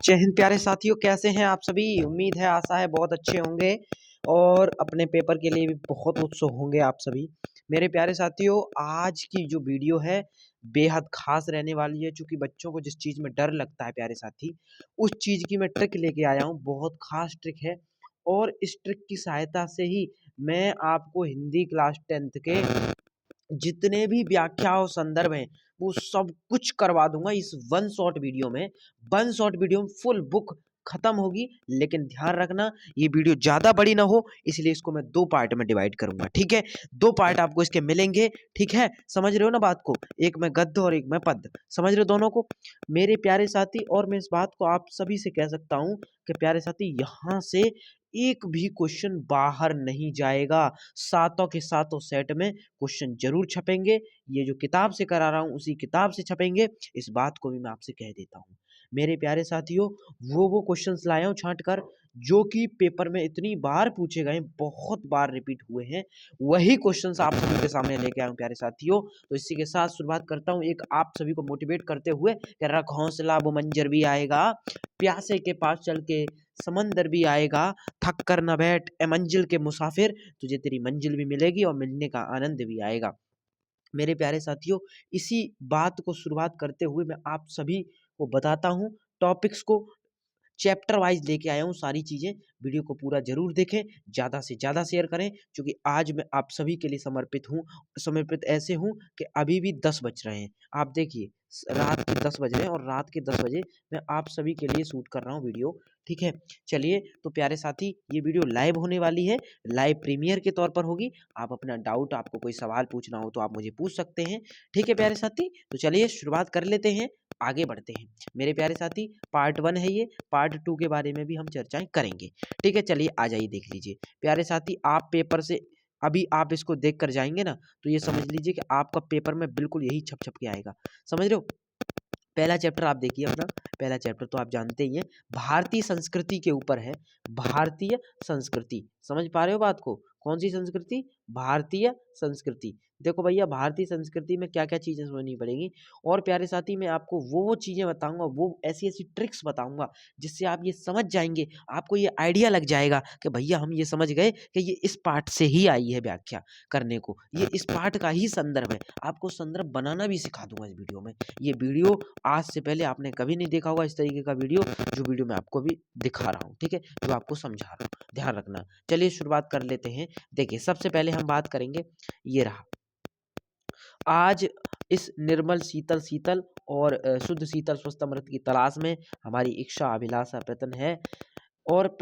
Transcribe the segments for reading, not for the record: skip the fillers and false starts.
जय हिंद प्यारे साथियों, कैसे हैं आप सभी। उम्मीद है, आशा है बहुत अच्छे होंगे और अपने पेपर के लिए भी बहुत उत्सुक होंगे आप सभी। मेरे प्यारे साथियों, आज की जो वीडियो है बेहद खास रहने वाली है, क्योंकि बच्चों को जिस चीज़ में डर लगता है प्यारे साथी, उस चीज़ की मैं ट्रिक लेके आया हूँ। बहुत खास ट्रिक है और इस ट्रिक की सहायता से ही मैं आपको हिंदी क्लास 10th के जितने भी व्याख्या और संदर्भ हैं वो सब कुछ करवा दूंगा इस वन शॉट वीडियो में। वन शॉट वीडियो में फुल बुक खत्म होगी, लेकिन ध्यान रखना ये वीडियो ज्यादा बड़ी ना हो, इसलिए इसको मैं दो पार्ट में डिवाइड करूंगा। ठीक है, दो पार्ट आपको इसके मिलेंगे। ठीक है, समझ रहे हो ना बात को। एक में गद्य और एक में पद्य, समझ रहे हो दोनों को मेरे प्यारे साथी। और मैं इस बात को आप सभी से कह सकता हूं कि प्यारे साथी, यहां से एक भी क्वेश्चन बाहर नहीं जाएगा। सातों के सातों सेट में क्वेश्चन जरूर छपेंगे। ये जो किताब से करा रहा हूँ उसी किताब से छपेंगे, इस बात को भी मैं आपसे कह देता हूँ। मेरे प्यारे साथियों, वो क्वेश्चंस लाया हूँ छांट कर जो कि पेपर में इतनी बार पूछे गए, बहुत बार रिपीट हुए हैं, वही क्वेश्चंस आप सभी के सामने लेके आया हूँ प्यारे साथियों। तो इसी के साथ शुरुआत करता हूँ एक आप सभी को मोटिवेट करते हुए कि रख हौसला वो मंजर भी आएगा, प्यासे के पास चल के समंदर भी आएगा, थक कर न बैठ ए मंजिल के मुसाफिर, तुझे तेरी मंजिल भी मिलेगी और मिलने का आनंद भी आएगा। मेरे प्यारे साथियों, इसी बात को शुरुआत करते हुए मैं आप सभी को बताता हूँ टॉपिक्स को चैप्टर वाइज लेके आया हूँ सारी चीजें। वीडियो को पूरा जरूर देखें, ज्यादा से ज्यादा शेयर करें, क्योंकि आज मैं आप सभी के लिए समर्पित हूँ। समर्पित ऐसे हूँ कि अभी भी 10 बज रहे हैं। आप देखिए, रात के 10 बज रहे हैं और रात के 10 बजे मैं आप सभी के लिए शूट कर रहा हूँ वीडियो। ठीक है, चलिए तो प्यारे साथी, ये वीडियो लाइव होने वाली है, लाइव प्रीमियर के तौर पर होगी। आप अपना डाउट, आपको कोई सवाल पूछना हो तो आप मुझे पूछ सकते हैं। ठीक है प्यारे साथी, तो चलिए शुरुआत कर लेते हैं, आगे बढ़ते हैं। मेरे प्यारे साथी, पार्ट 1 है ये, पार्ट 2 के बारे में भी हम चर्चाएं करेंगे। ठीक है, चलिए आ जाइए, देख लीजिए प्यारे साथी। आप पेपर से अभी आप इसको देख कर जाएंगे ना, तो ये समझ लीजिए कि आपका पेपर में बिल्कुल यही छप छप के आएगा। समझ रहे हो। पहला चैप्टर आप देखिए अपना, पहला चैप्टर तो आप जानते ही हैं, भारतीय संस्कृति के ऊपर है। भारतीय संस्कृति, समझ पा रहे हो बात को। कौन सी संस्कृति? भारतीय संस्कृति। देखो भैया, भारतीय संस्कृति में क्या क्या चीजें समझनी पड़ेगी। और प्यारे साथी, मैं आपको वो चीजें बताऊंगा, वो ऐसी ऐसी ट्रिक्स बताऊंगा जिससे आप ये समझ जाएंगे, आपको ये आइडिया लग जाएगा कि भैया हम ये समझ गए कि ये इस पार्ट से ही आई है व्याख्या करने को, ये इस पार्ट का ही संदर्भ है। आपको संदर्भ बनाना भी सिखा दूंगा इस वीडियो में। ये वीडियो आज से पहले आपने कभी नहीं देखा होगा इस तरीके का वीडियो, जो वीडियो मैं आपको भी दिखा रहा हूँ। ठीक है, जो आपको समझा रहा हूँ, ध्यान रखना। चलिए शुरुआत कर लेते हैं। देखिए, सबसे पहले हम बात करेंगे, ये रहा आज इस निर्मल शीतल शीतल और शुद्ध शीतल स्वस्थ अमृत की तलाश में हमारी इच्छा, अभिलाषा, प्रयत्न है और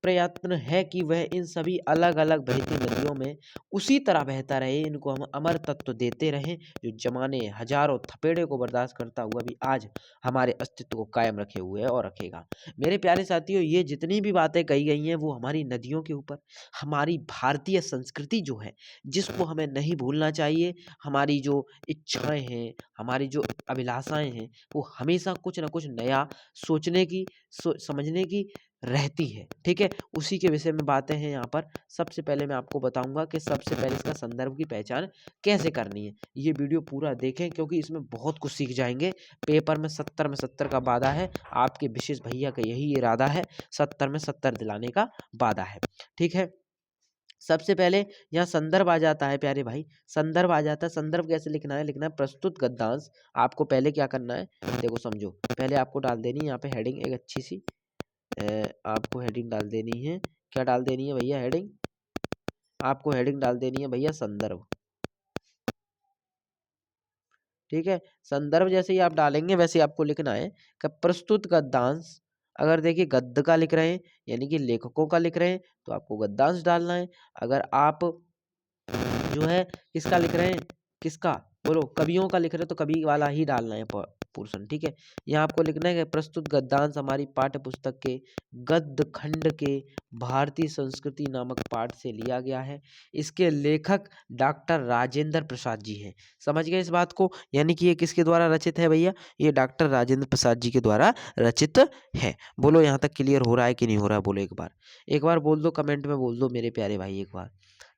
प्रयत्न है कि वह इन सभी अलग अलग बहती नदियों में उसी तरह बहता रहे, इनको हम अमर तत्व देते रहें जो जमाने हजारों थपेड़े को बर्दाश्त करता हुआ भी आज हमारे अस्तित्व को कायम रखे हुए है और रखेगा। मेरे प्यारे साथियों, ये जितनी भी बातें कही गई हैं वो हमारी नदियों के ऊपर, हमारी भारतीय संस्कृति जो है जिसको हमें नहीं भूलना चाहिए। हमारी जो इच्छाएं हैं, हमारी जो अभिलाषाएं हैं, वो हमेशा कुछ ना कुछ नया सोचने की, समझने की रहती है। ठीक है, उसी के विषय में बातें हैं यहाँ पर। सबसे पहले मैं आपको बताऊंगा कि सबसे पहले इसका संदर्भ की पहचान कैसे करनी है। ये वीडियो पूरा देखें, क्योंकि इसमें बहुत कुछ सीख जाएंगे। पेपर में 70 में 70 का वादा है, आपके विशेष भैया का यही इरादा है, 70 में 70 दिलाने का वादा है। ठीक है, सबसे पहले यहाँ संदर्भ आ जाता है प्यारे भाई, संदर्भ आ जाता है। संदर्भ कैसे लिखना है? लिखना है प्रस्तुत गद्यांश। आपको पहले क्या करना है, देखो समझो, पहले आपको डाल देनी है यहाँ पे हेडिंग एक अच्छी सी, आपको हेडिंग डाल देनी है। क्या डाल देनी है भैया? हेडिंग। आपको हेडिंग डाल देनी है भैया संदर्भ। ठीक है, संदर्भ जैसे ही आप डालेंगे वैसे आपको लिखना है कि प्रस्तुत गद्यांश। अगर देखिए गद्य का लिख रहे हैं, यानी कि लेखकों का लिख रहे हैं, तो आपको गद्यांश डालना है। अगर आप जो है किसका लिख रहे हैं, किसका बोलो, कवियों का लिख रहे हैं, तो कवि वाला ही डालना है पोर्शन। ठीक है, यहाँ आपको लिखना है कि प्रस्तुत गद्यांश हमारी पाठ्य पुस्तक के गद्य खंड के भारतीय संस्कृति नामक पाठ से लिया गया है। इसके लेखक डॉक्टर राजेंद्र प्रसाद जी हैं। समझ गए इस बात को? यानी कि ये किसके द्वारा रचित है भैया? ये डॉक्टर राजेंद्र प्रसाद जी के द्वारा रचित है। बोलो यहाँ तक क्लियर हो रहा है कि नहीं हो रहा है? बोलो एक बार, एक बार बोल दो, कमेंट में बोल दो मेरे प्यारे भाई, एक बार।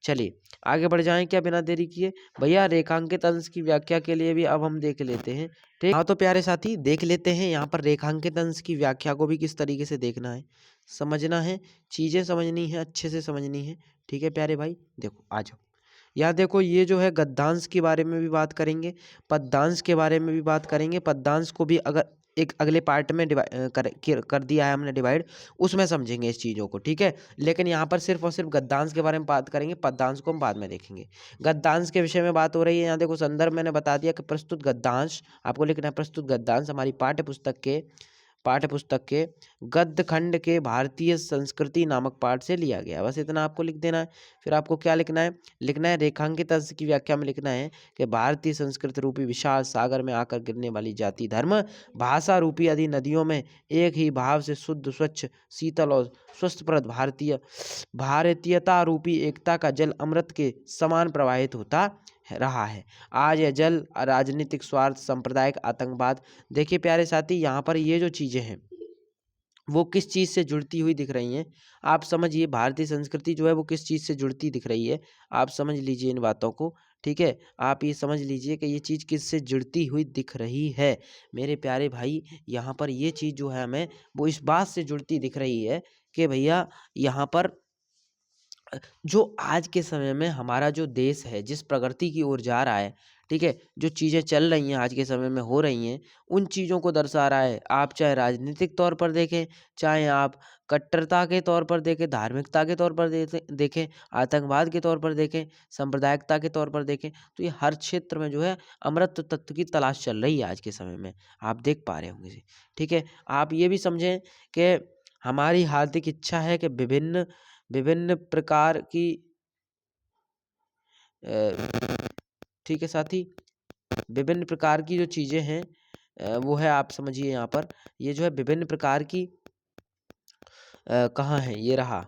चलिए आगे बढ़ जाएं क्या बिना देरी किए भैया। रेखांकित अंश की व्याख्या के लिए भी अब हम देख लेते हैं, ठीक। हाँ तो प्यारे साथी देख लेते हैं यहाँ पर रेखांकित अंश की व्याख्या को भी किस तरीके से देखना है, समझना है, चीजें समझनी है, अच्छे से समझनी है, ठीक है प्यारे भाई। देखो आ जाओ, यहाँ देखो ये जो है गद्यांश के बारे में भी बात करेंगे, पद्यांश के बारे में भी बात करेंगे। पद्यांश को भी अगर एक अगले पार्ट में कर दिया है हमने डिवाइड, उसमें समझेंगे इस चीज़ों को, ठीक है। लेकिन यहाँ पर सिर्फ और सिर्फ गद्यांश के बारे में बात करेंगे, पद्यांश को हम बाद में देखेंगे। गद्यांश के विषय में बात हो रही है, यहाँ देखो संदर्भ मैंने बता दिया कि प्रस्तुत गद्यांश, आपको लिखना है प्रस्तुत गद्यांश हमारी पाठ्य पुस्तक के गद्य खंड के भारतीय संस्कृति नामक पाठ से लिया गया। बस इतना आपको लिख देना है। फिर आपको क्या लिखना है, रेखांकित अंश की व्याख्या में लिखना है कि भारतीय संस्कृति रूपी विशाल सागर में आकर गिरने वाली जाति धर्म भाषा रूपी आदि नदियों में एक ही भाव से शुद्ध स्वच्छ शीतल और स्वस्थप्रद भारतीयता रूपी एकता का जल अमृत के समान प्रवाहित होता रहा है। आज यह जल राजनीतिक स्वार्थ, सांप्रदायिक आतंकवाद, देखिए प्यारे साथी यहाँ पर ये जो चीजें हैं वो किस चीज से जुड़ती हुई दिख रही हैं, आप समझिए। भारतीय संस्कृति जो है वो किस चीज से जुड़ती दिख रही है, आप समझ लीजिए इन बातों को, ठीक है। आप ये समझ लीजिए कि ये चीज किससे जुड़ती हुई दिख रही है मेरे प्यारे भाई। यहाँ पर ये चीज जो है हमें वो इस बात से जुड़ती दिख रही है कि भैया यहाँ पर जो आज के समय में हमारा जो देश है जिस प्रगति की ओर जा रहा है, ठीक है, जो चीज़ें चल रही हैं आज के समय में हो रही हैं, उन चीज़ों को दर्शा रहा है। आप चाहे राजनीतिक तौर पर देखें, चाहे आप कट्टरता के तौर पर देखें, धार्मिकता के तौर पर देखें, आतंकवाद के तौर पर देखें, सांप्रदायिकता के तौर पर देखें, तो ये हर क्षेत्र में जो है अमृत तत्व की तलाश चल रही है आज के समय में, आप देख पा रहे होंगे, ठीक है। आप ये भी समझें कि हमारी हार्दिक इच्छा है कि विभिन्न विभिन्न प्रकार की ठीक है साथी, विभिन्न प्रकार की जो चीज़ें हैं वो है, आप समझिए यहाँ पर ये जो है विभिन्न प्रकार की कहाँ है ये रहा,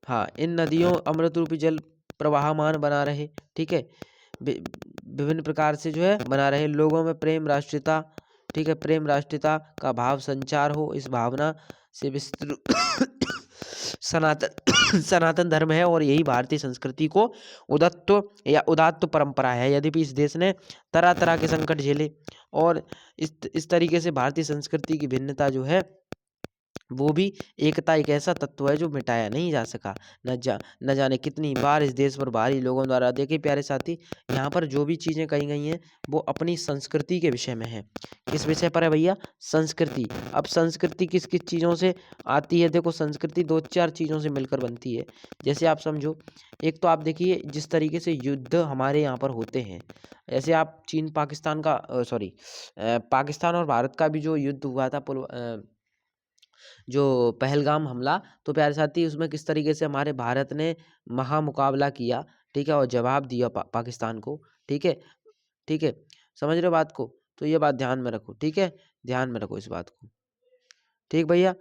हाँ, इन नदियों अमृत रूपी जल प्रवाहमान बना रहे, ठीक है, विभिन्न प्रकार से जो है बना रहे, लोगों में प्रेम राष्ट्रीयता, ठीक है, प्रेम राष्ट्रीयता का भाव संचार हो, इस भावना से विस्तृत सनातन धर्म है और यही भारतीय संस्कृति को उदात्त परंपरा है। यद्यपि इस देश ने तरह तरह के संकट झेले और इस तरीके से भारतीय संस्कृति की भिन्नता जो है वो भी एकता एक ऐसा तत्व है जो मिटाया नहीं जा सका। न जाने कितनी बार इस देश पर बाहरी लोगों द्वारा, देखिए प्यारे साथी यहाँ पर जो भी चीज़ें कही गई हैं वो अपनी संस्कृति के विषय में है। किस विषय पर है भैया, संस्कृति। अब संस्कृति किस किस चीज़ों से आती है, देखो संस्कृति दो चार चीज़ों से मिलकर बनती है। जैसे आप समझो, एक तो आप देखिए जिस तरीके से युद्ध हमारे यहाँ पर होते हैं, ऐसे आप चीन पाकिस्तान का पाकिस्तान और भारत का भी जो युद्ध हुआ था जो पहलगाम हमला, तो प्यारे साथी उसमें किस तरीके से हमारे भारत ने महामुकाबला किया, ठीक है, और जवाब दिया पाकिस्तान को, ठीक है, ठीक है, समझ रहे हो बात को। तो ये बात ध्यान में रखो, ठीक है, ध्यान में रखो इस बात को, ठीक भैया।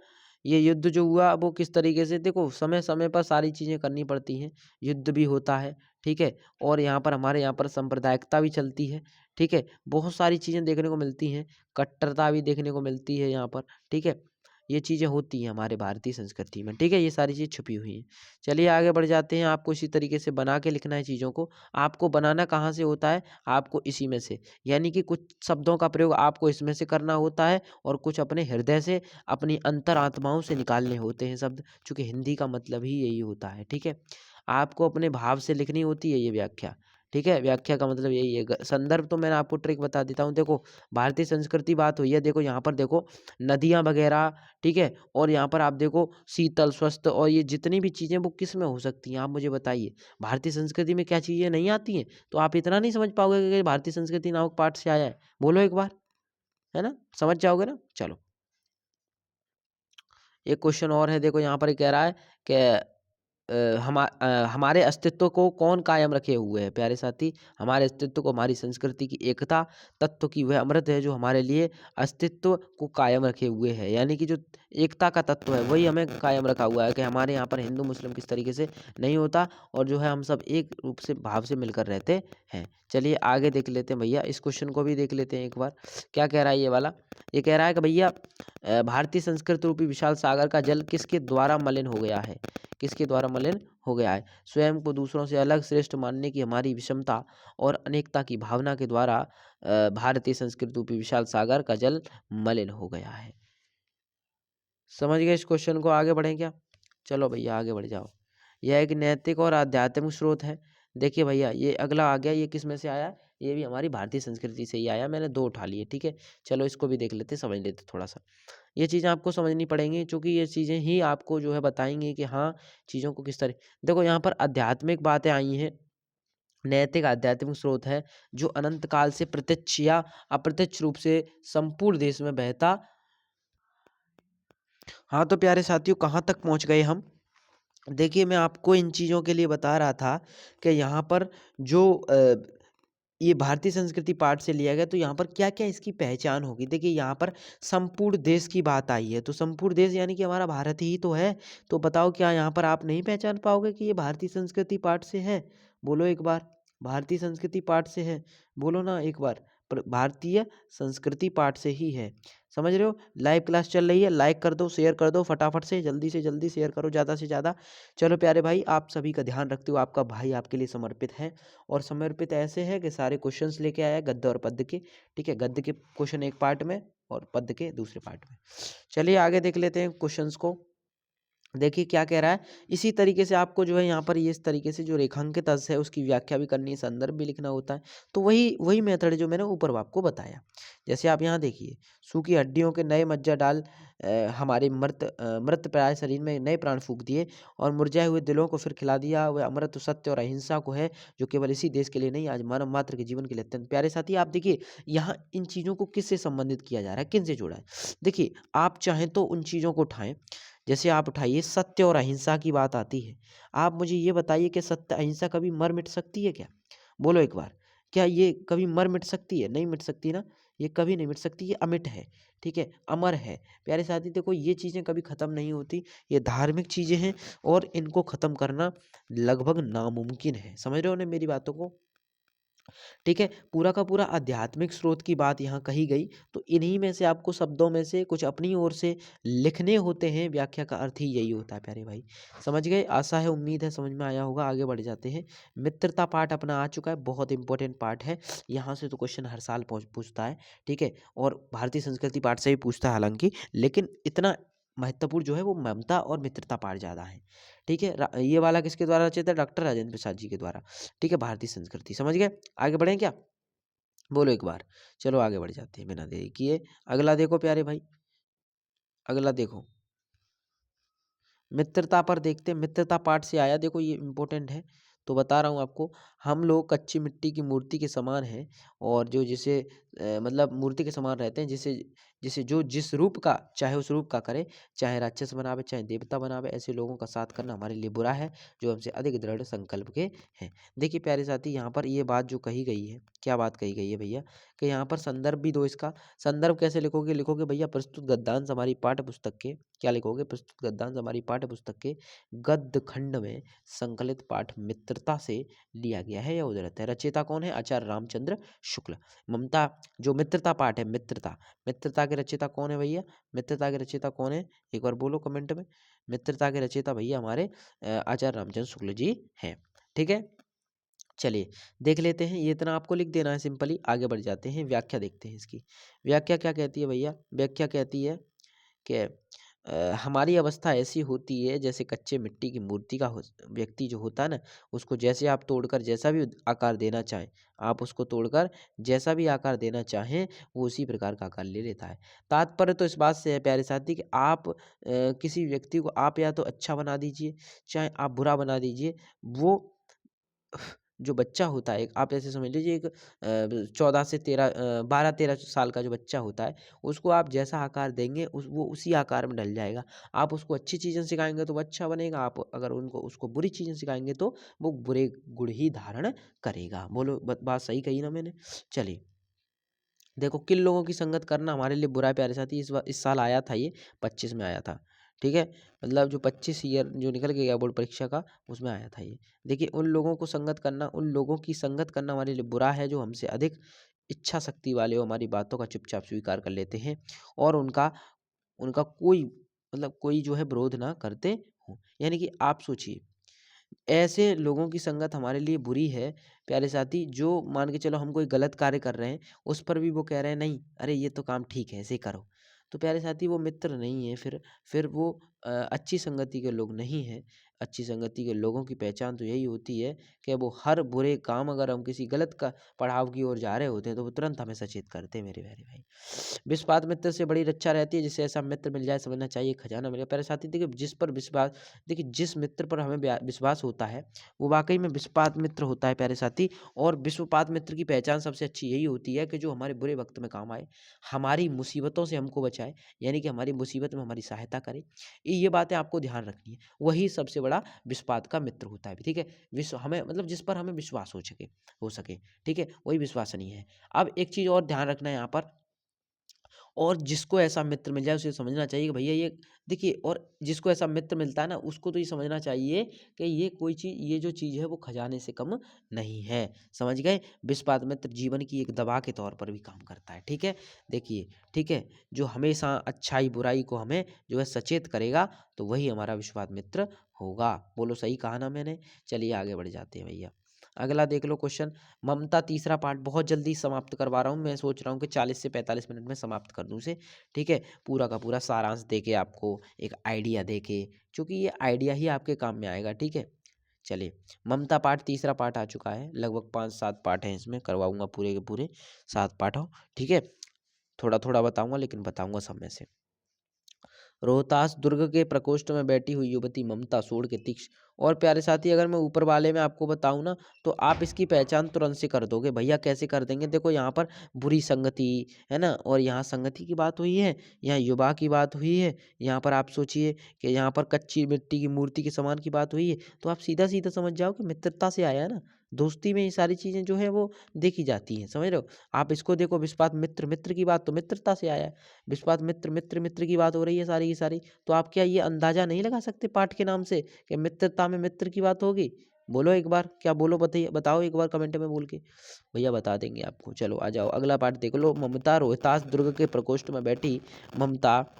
ये युद्ध जो हुआ वो किस तरीके से, देखो समय समय पर सारी चीज़ें करनी पड़ती हैं, युद्ध भी होता है, ठीक है, और यहाँ पर हमारे यहाँ पर सांप्रदायिकता भी चलती है, ठीक है, बहुत सारी चीज़ें देखने को मिलती हैं, कट्टरता भी देखने को मिलती है यहाँ पर, ठीक है, ये चीज़ें होती हैं हमारे भारतीय संस्कृति में, ठीक है, ये सारी चीज़ छुपी हुई हैं। चलिए आगे बढ़ जाते हैं, आपको इसी तरीके से बना के लिखना है चीज़ों को। आपको बनाना कहाँ से होता है, आपको इसी में से, यानी कि कुछ शब्दों का प्रयोग आपको इसमें से करना होता है और कुछ अपने हृदय से, अपनी अंतर आत्माओं से निकालने होते हैं शब्द, चूँकि हिंदी का मतलब ही यही होता है, ठीक है। आपको अपने भाव से लिखनी होती है ये व्याख्या, ठीक है, व्याख्या का मतलब यही है। संदर्भ तो मैंने आपको ट्रिक बता देता हूँ, देखो भारतीय संस्कृति बात हुई है, देखो यहाँ पर देखो नदियाँ वगैरह, ठीक है, और यहाँ पर आप देखो शीतल स्वस्थ, और ये जितनी भी चीज़ें वो किस में हो सकती हैं, आप मुझे बताइए। भारतीय संस्कृति में क्या चीज़ें नहीं आती हैं, तो आप इतना नहीं समझ पाओगे कि भारतीय संस्कृति नामक पाठ से आया है, बोलो एक बार, है ना, समझ जाओगे ना। चलो एक क्वेश्चन और है, देखो यहाँ पर कह रहा है कि हमारे अस्तित्व को कौन कायम रखे हुए है, प्यारे साथी, हमारे अस्तित्व को, हमारी संस्कृति की एकता तत्व की वह अमृत है जो हमारे लिए अस्तित्व को कायम रखे हुए है, यानी कि जो एकता का तत्व है वही हमें कायम रखा हुआ है कि हमारे यहाँ पर हिंदू मुस्लिम किस तरीके से नहीं होता, और जो है हम सब एक रूप से भाव से मिलकर रहते हैं। चलिए आगे देख लेते हैं भैया, इस क्वेश्चन को भी देख लेते हैं एक बार। क्या कह रहा है ये वाला, ये कह रहा है कि भैया भारतीय संस्कृत रूपी विशाल सागर का जल किसके द्वारा मलिन हो गया है? किसके द्वारा मलिन हो गया है? स्वयं को दूसरों से अलग श्रेष्ठ मानने की हमारी विषमता और अनेकता की भावना के द्वारा भारतीय संस्कृत रूपी विशाल सागर का जल मलिन हो गया है। समझ गए इस क्वेश्चन को? आगे बढ़ें क्या? चलो भैया आगे बढ़ जाओ। यह एक नैतिक और आध्यात्मिक स्रोत है। देखिए भैया ये अगला आ गया, ये किस में से आया? ये भी हमारी भारतीय संस्कृति से ही आया। मैंने दो उठा लिए, ठीक है। चलो इसको भी देख लेते, समझ लेते थोड़ा सा। ये चीज़ें आपको समझनी पड़ेंगी, क्योंकि ये चीज़ें ही आपको जो है बताएंगी कि हाँ चीज़ों को किस तरह। देखो यहाँ पर आध्यात्मिक बातें आई हैं। नैतिक आध्यात्मिक स्रोत है जो अनंत काल से प्रत्यक्ष या अप्रत्यक्ष रूप से संपूर्ण देश में बहता। हाँ तो प्यारे साथियों, कहाँ तक पहुँच गए हम? देखिए मैं आपको इन चीज़ों के लिए बता रहा था कि यहाँ पर जो ये भारतीय संस्कृति पाठ से लिया गया, तो यहाँ पर क्या-क्या इसकी पहचान होगी। देखिए यहाँ पर संपूर्ण देश की बात आई है, तो संपूर्ण देश यानी कि हमारा भारत ही तो है। तो बताओ क्या यहाँ पर आप नहीं पहचान पाओगे कि ये भारतीय संस्कृति पाठ से है? बोलो एक बार, भारतीय संस्कृति पाठ से है? बोलो ना एक बार, भारतीय संस्कृति पाठ से ही है। समझ रहे हो? लाइव क्लास चल रही है, लाइक कर दो, शेयर कर दो फटाफट से जल्दी शेयर करो ज़्यादा से ज़्यादा। चलो प्यारे भाई, आप सभी का ध्यान रखते हुए आपका भाई आपके लिए समर्पित है। और समर्पित ऐसे है कि सारे क्वेश्चंस लेके आया गद्य और पद्य के, ठीक है। गद्य के क्वेश्चन एक पार्ट में और पद्य के दूसरे पार्ट में। चलिए आगे देख लेते हैं क्वेश्चंस को। देखिए क्या कह रहा है। इसी तरीके से आपको जो है यहाँ पर ये इस तरीके से जो रेखांकित अंश है उसकी व्याख्या भी करनी है, संदर्भ भी लिखना होता है। तो वही वही मेथड जो मैंने ऊपर आपको बताया। जैसे आप यहाँ देखिए, सूखी हड्डियों के नए मज्जा डाल हमारे मृत प्राय शरीर में नए प्राण फूंक दिए और मुरझाए हुए दिलों को फिर खिला दिया। वह अमृत सत्य और अहिंसा को है, जो केवल इसी देश के लिए नहीं आज मानव मात्र के जीवन के लिए अत्यंत प्यारे। साथी आप देखिए यहाँ इन चीज़ों को किससे संबंधित किया जा रहा है, किन से जोड़ा है। देखिए आप चाहें तो उन चीज़ों को उठाएं। जैसे आप उठाइए सत्य और अहिंसा की बात आती है। आप मुझे ये बताइए कि सत्य अहिंसा कभी मर मिट सकती है क्या? बोलो एक बार, क्या ये कभी मर मिट सकती है? नहीं मिट सकती ना। ये कभी नहीं मिट सकती, ये अमिट है, ठीक है, अमर है। प्यारे साथी देखो ये चीज़ें कभी ख़त्म नहीं होती। ये धार्मिक चीज़ें हैं और इनको ख़त्म करना लगभग नामुमकिन है। समझ रहे हो ना मेरी बातों को? ठीक है, पूरा का पूरा आध्यात्मिक स्रोत की बात यहाँ कही गई। तो इन्हीं में से आपको शब्दों में से कुछ अपनी ओर से लिखने होते हैं। व्याख्या का अर्थ ही यही होता है प्यारे भाई। समझ गए? आशा है, उम्मीद है समझ में आया होगा। आगे बढ़ जाते हैं। मित्रता पाठ अपना आ चुका है, बहुत इंपॉर्टेंट पार्ट है। यहाँ से तो क्वेश्चन हर साल पूछता है, ठीक है। और भारतीय संस्कृति पाठ से भी पूछता है हालांकि, लेकिन इतना महत्वपूर्ण जो है वो ममता और मित्रता पाठ ज़्यादा है, ठीक है। ये वाला किसके द्वारा रचित है? डॉक्टर राजेंद्र प्रसाद जी के द्वारा, ठीक है। भारतीय संस्कृति, समझ गए? आगे बढ़ें क्या? बोलो एक बार। चलो आगे बढ़ जाते हैं बिना देरी किए। अगला देखो प्यारे भाई, अगला देखो, मित्रता पर देखते हैं। मित्रता पाठ से आया, देखो ये इम्पोर्टेंट है। तो बता रहा हूँ आपको, हम लोग कच्ची मिट्टी की मूर्ति के समान हैं। और जो जिसे मतलब मूर्ति के समान रहते हैं, जिसे जिसे जो जिस रूप का चाहे उस रूप का करे, चाहे राक्षस बनावे चाहे देवता बनावे, ऐसे लोगों का साथ करना हमारे लिए बुरा है, जो हमसे अधिक दृढ़ संकल्प के हैं। देखिए प्यारे साथी, यहाँ पर ये बात जो कही गई है, क्या बात कही गई है भैया, कि यहाँ पर संदर्भ भी दो। इसका संदर्भ कैसे लिखोगे? लिखोगे भैया प्रस्तुत गद्यांश हमारी पाठ्य पुस्तक के, क्या लिखोगे? प्रस्तुत गद्यांश हमारी पाठ्य पुस्तक के गद्य खंड में संकलित पाठ मित्रता से लिया गया है या उद्धृत है। रचयिता कौन है? आचार्य रामचंद्र शुक्ल। ममता जो मित्रता पाठ है, मित्रता, मित्रता के रचयिता कौन है भैया? मित्रता के रचयिता कौन है? एक बार बोलो कमेंट में। मित्रता के रचयिता भैया हमारे आचार्य रामचंद्र शुक्ल जी हैं, ठीक है। चलिए देख लेते हैं, ये इतना आपको लिख देना है सिंपली। आगे बढ़ जाते हैं, व्याख्या देखते हैं इसकी। व्याख्या क्या कहती है भैया? व्याख्या कहती है कि हमारी अवस्था ऐसी होती है जैसे कच्चे मिट्टी की मूर्ति का व्यक्ति जो होता है ना, उसको जैसे आप तोड़कर जैसा भी आकार देना चाहें, आप उसको तोड़कर जैसा भी आकार देना चाहें, वो उसी प्रकार का आकार ले लेता है। तात्पर्य तो इस बात से है प्यारे साथी कि आप किसी व्यक्ति को आप या तो अच्छा बना दीजिए, चाहे आप बुरा बना दीजिए। वो जो बच्चा होता है, एक आप ऐसे समझ लीजिए, एक 14 से 13 12-13 साल का जो बच्चा होता है, उसको आप जैसा आकार देंगे वो उसी आकार में ढल जाएगा। आप उसको अच्छी चीज़ें सिखाएंगे तो वो अच्छा बनेगा, आप अगर उसको बुरी चीज़ें सिखाएंगे तो वो बुरे गुण ही धारण करेगा। बोलो बात सही कही ना मैंने? चलिए देखो, किन लोगों की संगत करना हमारे लिए बुरा है प्यारे साथी, इस साल आया था, ये 25 में आया था, ठीक है। मतलब जो 25 ईयर जो निकल के गया बोर्ड परीक्षा का, उसमें आया था ये। देखिए उन लोगों को संगत करना, उन लोगों की संगत करना हमारे लिए बुरा है जो हमसे अधिक इच्छा शक्ति वाले हो, हमारी बातों का चुपचाप स्वीकार कर लेते हैं और उनका कोई मतलब कोई जो है विरोध ना करते हो। यानी कि आप सोचिए, ऐसे लोगों की संगत हमारे लिए बुरी है प्यारे साथी, जो मान के चलो हम कोई गलत कार्य कर रहे हैं, उस पर भी वो कह रहे हैं नहीं, अरे ये तो काम ठीक है, ऐसे करो। तो प्यारे साथी वो मित्र नहीं है, फिर वो अच्छी संगति के लोग नहीं हैं। अच्छी संगति के लोगों की पहचान तो यही होती है कि वो हर बुरे काम, अगर हम किसी गलत का पड़ाव की ओर जा रहे होते हैं तो वो तुरंत हमें सचेत करते हैं मेरे प्यारे भाई। विश्वास मित्र से बड़ी रक्षा रहती है, जिससे ऐसा मित्र मिल जाए समझना चाहिए खजाना मिलेगा। प्यारे साथी देखिए, जिस पर विश्वास, देखिए जिस मित्र पर हमें विश्वास होता है वो वाकई में विश्वास मित्र होता है प्यारे साथी। और विश्वपात मित्र की पहचान सबसे अच्छी यही होती है कि जो हमारे बुरे वक्त में काम आए, हमारी मुसीबतों से हमको बचाए, यानी कि हमारी मुसीबत में हमारी सहायता करे। ये बातें आपको ध्यान रखनी है, वही सबसे बड़ा विश्वास का मित्र होता है। ठीक है, विश्व हमें मतलब जिस पर हमें विश्वास हो सके। ठीक है, वही विश्वसनीय है। अब एक चीज और ध्यान रखना है यहाँ पर, और जिसको ऐसा मित्र मिल जाए उसे समझना चाहिए कि भैया ये देखिए, और जिसको ऐसा मित्र मिलता है ना, उसको तो ये समझना चाहिए कि ये कोई चीज़, ये जो चीज़ है वो खजाने से कम नहीं है। समझ गए? विश्वास मित्र जीवन की एक दवा के तौर पर भी काम करता है। ठीक है, देखिए, ठीक है, जो हमेशा अच्छाई बुराई को हमें जो है सचेत करेगा, तो वही हमारा विश्वास मित्र होगा। बोलो सही कहा ना मैंने? चलिए आगे बढ़ जाते हैं भैया। अगला देख लो क्वेश्चन। ममता तीसरा पार्ट बहुत जल्दी समाप्त करवा रहा हूँ, मैं सोच रहा हूँ कि 40 से 45 मिनट में समाप्त कर दूँ उसे। ठीक है, पूरा का पूरा सारांश दे के आपको एक आइडिया दे के, क्योंकि ये आइडिया ही आपके काम में आएगा। ठीक है, चलिए, ममता पार्ट तीसरा पार्ट आ चुका है, लगभग 5-7 पार्ट हैं इसमें, करवाऊंगा पूरे के पूरे 7 पार्ट हो। ठीक है, थोड़ा थोड़ा बताऊंगा लेकिन बताऊंगा समय से। रोहतास दुर्ग के प्रकोष्ठ में बैठी हुई युवती ममता सूंड के तीक्ष्ण और प्यारे साथी, अगर मैं ऊपर वाले में आपको बताऊं ना, तो आप इसकी पहचान तुरंत से कर दोगे। भैया कैसे कर देंगे? देखो यहाँ पर बुरी संगति है ना, और यहाँ संगति की बात हुई है, यहाँ युवा की बात हुई है, यहाँ पर आप सोचिए कि यहाँ पर कच्ची मिट्टी की मूर्ति के समान की बात हुई है, तो आप सीधा सीधा समझ जाओ कि मित्रता से आया है ना। दोस्ती में ये सारी चीजें जो है वो देखी जाती हैं, समझ रहे हो? आप इसको देखो, विश्वास मित्र, मित्र की बात तो मित्रता से आया है। विश्वास मित्र, मित्र मित्र की बात हो रही है सारी की सारी। तो आप क्या ये अंदाजा नहीं लगा सकते पाठ के नाम से कि मित्रता में मित्र की बात होगी? बोलो एक बार, क्या बोलो, बताइए, बताओ एक बार कमेंट में बोल के। भैया बता देंगे आपको। चलो आ जाओ, अगला पाठ देख लो। ममता रोहतास दुर्ग के प्रकोष्ठ में बैठी ममता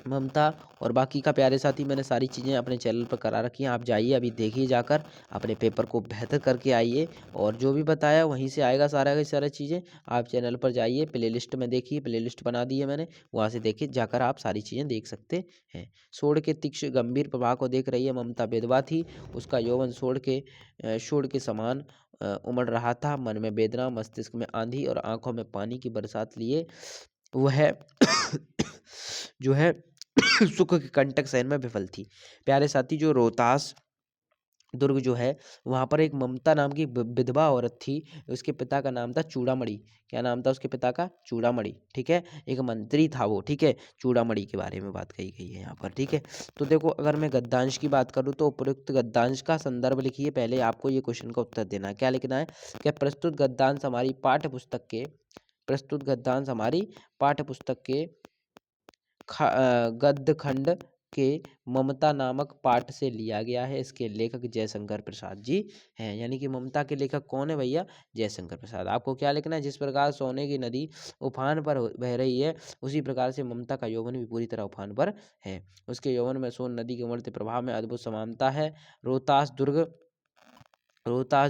ममता और बाकी का प्यारे साथी, मैंने सारी चीज़ें अपने चैनल पर करा रखी हैं, आप जाइए अभी देखिए, जाकर अपने पेपर को बेहतर करके आइए। और जो भी बताया वहीं से आएगा सारा की सारी चीज़ें। आप चैनल पर जाइए, प्लेलिस्ट में देखिए, प्लेलिस्ट बना दी है मैंने, वहाँ से देखिए, जाकर आप सारी चीज़ें देख सकते हैं। सोड के तीक्ष्ण गंभीर प्रभाव को देख रही है ममता विधवा थी, उसका यौवन शोड़ के समान उमड़ रहा था। मन में वेदना, मस्तिष्क में आंधी और आंखों में पानी की बरसात लिए वह जो है सुख के कंटक सहन में विफल थी। प्यारे साथी, जो रोहतास दुर्ग जो है, वहाँ पर एक ममता नाम की विधवा औरत थी। उसके पिता का नाम था चूड़ामणि। क्या नाम था उसके पिता का? चूड़ामणि। ठीक है, एक मंत्री था वो। ठीक है, चूड़ामणि के बारे में बात कही गई है यहाँ पर। ठीक है, तो देखो, अगर मैं गद्यांश की बात करूँ तो उपयुक्त गद्यांश का संदर्भ लिखिए। पहले आपको ये क्वेश्चन का उत्तर देना है। क्या लिखना है? क्या प्रस्तुत गद्यांश हमारी पाठ्य पुस्तक के गद्य खंड के ममता नामक पाठ से लिया गया है। इसके लेखक जयशंकर प्रसाद जी हैं। यानी कि ममता के लेखक कौन है भैया? जयशंकर प्रसाद। आपको क्या लिखना है? जिस प्रकार सोने की नदी उफान पर बह रही है, उसी प्रकार से ममता का यौवन भी पूरी तरह उफान पर है। उसके यौवन में सोन नदी के उमड़ते प्रभाव में अद्भुत समानता है। रोहतास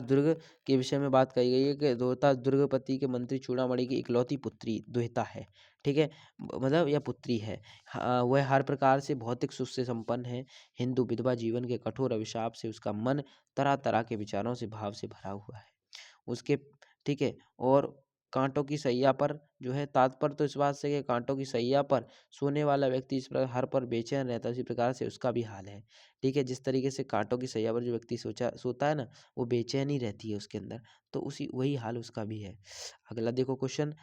दुर्ग के विषय में बात कही गई है कि रोहतास दुर्गपति के मंत्री चूड़ामणि की इकलौती पुत्री द्वेता है। ठीक है, मतलब यह पुत्री है। वह हर प्रकार से भौतिक सुख से संपन्न है। हिंदू विधवा जीवन के कठोर अभिशाप से उसका मन तरह तरह के विचारों से भाव से भरा हुआ है। उसके ठीक है, और कांटों की सैया पर जो है, तात्पर्य तो इस बात से कि कांटों की सैया पर सोने वाला व्यक्ति इस प्रकार हर पर बेचैन रहता है, उसी प्रकार से उसका भी हाल है। ठीक है, जिस तरीके से कांटों की सैया पर जो व्यक्ति सोता है ना, वो बेचैनी रहती है उसके अंदर, तो उसी वही हाल उसका भी है। अगला देखो क्वेश्चन।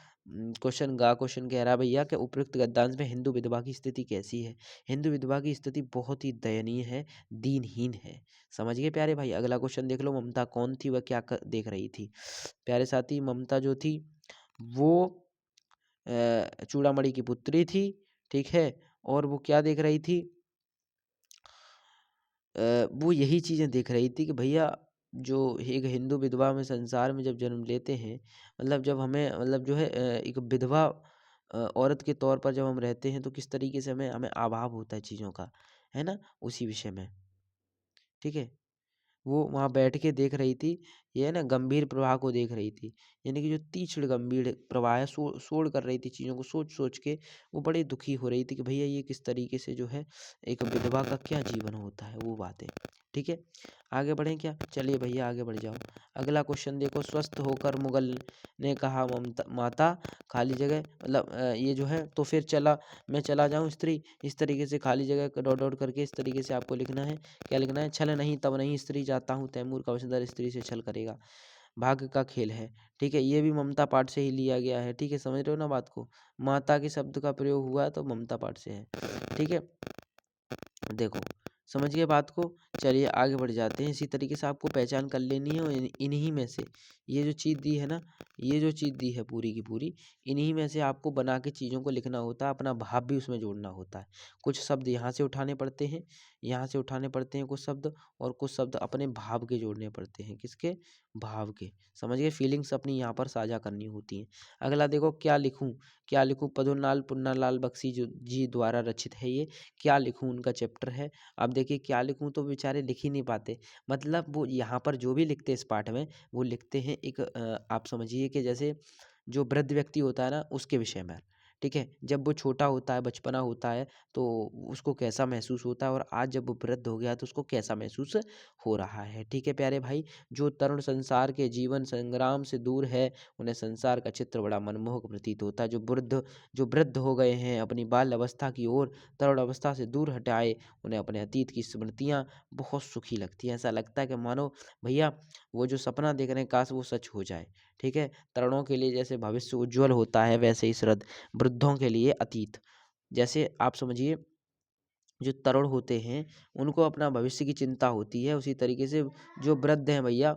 क्वेश्चन कह रहा है भैया कि उपयुक्त गद्यांश में हिंदू विधवा की स्थिति कैसी है? हिंदू विधवा की स्थिति बहुत ही दयनीय है, दीनहीन है। समझ गए प्यारे भाई? अगला क्वेश्चन देख लो। ममता कौन थी? वह क्या देख रही थी? प्यारे साथी, ममता जो थी वो चूड़ामणि की पुत्री थी। ठीक है, और वो क्या देख रही थी? वो यही चीज़ें देख रही थी कि भैया, जो एक हिंदू विधवा में संसार में जब जन्म लेते हैं, मतलब जब हमें मतलब जो है एक विधवा औरत के तौर पर जब हम रहते हैं तो किस तरीके से हमें हमें अभाव होता है चीज़ों का, है ना? उसी विषय में, ठीक है? वो वहाँ बैठ के देख रही थी, ये है ना गंभीर प्रवाह को देख रही थी। यानी कि जो तीक्ष्ण गंभीर प्रवाह है, सोच कर रही थी चीज़ों को सोच-सोच के वो बड़ी दुखी हो रही थी कि भैया ये किस तरीके से जो है एक विधवा का क्या जीवन होता है, वो बातें। ठीक है? आगे बढ़ें क्या? चलिए भैया आगे बढ़ जाओ। अगला क्वेश्चन देखो, स्वस्थ होकर मुगल ने कहा माता खाली जगह मतलब ये जो है तो फिर मैं चला जाऊँ स्त्री, इस तरीके से खाली जगह डॉट डॉट करके इस तरीके से आपको लिखना है। क्या लिखना है? छल नहीं तब नहीं स्त्री जाता हूँ तैमूर का वंशधर स्त्री से छल करेगा। भाग्य का खेल है। ठीक है? ये भी ममता पाठ से ही लिया गया है। ठीक है? समझ रहे हो ना बात को? माता के शब्द का प्रयोग हुआ है तो ममता पाठ से है। ठीक है? देखो, समझ गए बात को? चलिए आगे बढ़ जाते हैं। इसी तरीके से आपको पहचान कर लेनी है और इन्हीं में से ये जो चीज़ दी है ना, ये जो चीज़ दी है पूरी की पूरी, इन्हीं में से आपको बना के चीज़ों को लिखना होता है, अपना भाव भी उसमें जोड़ना होता है। कुछ शब्द यहाँ से उठाने पड़ते हैं, यहाँ से उठाने पड़ते हैं कुछ शब्द, और कुछ शब्द अपने भाव के जोड़ने पड़ते हैं। किसके? भाव के। समझ गए? फीलिंग्स अपनी यहाँ पर साझा करनी होती हैं। अगला देखो, क्या लिखूँ? क्या लिखूँ? पद्मलाल पुन्नालाल बख्शी जी द्वारा रचित है ये। क्या लिखूँ उनका चैप्टर है। अब देखिए क्या लिखूँ तो बेचारे लिख ही नहीं पाते। मतलब वो यहाँ पर जो भी लिखते हैं इस पाठ में, वो लिखते हैं एक आप समझिए कि जैसे जो वृद्ध व्यक्ति होता है ना उसके विषय में। ठीक है? जब वो छोटा होता है, बचपना होता है तो उसको कैसा महसूस होता है, और आज जब वो वृद्ध हो गया तो उसको कैसा महसूस हो रहा है। ठीक है प्यारे भाई? जो तरुण संसार के जीवन संग्राम से दूर है, उन्हें संसार का चित्र बड़ा मनमोहक प्रतीत होता है। जो वृद्ध हो गए हैं, अपनी बाल अवस्था की ओर तरुण अवस्था से दूर हटाए, उन्हें अपने अतीत की स्मृतियाँ बहुत सुखी लगती हैं। ऐसा लगता है कि मानो भैया वो जो सपना देख रहे हैं काश वो सच हो जाए। ठीक है? तरुणों के लिए जैसे भविष्य उज्ज्वल होता है, वैसे ही वृद्धों के लिए अतीत। जैसे आप समझिए जो तरुण होते हैं उनको अपना भविष्य की चिंता होती है, उसी तरीके से जो वृद्ध हैं भैया,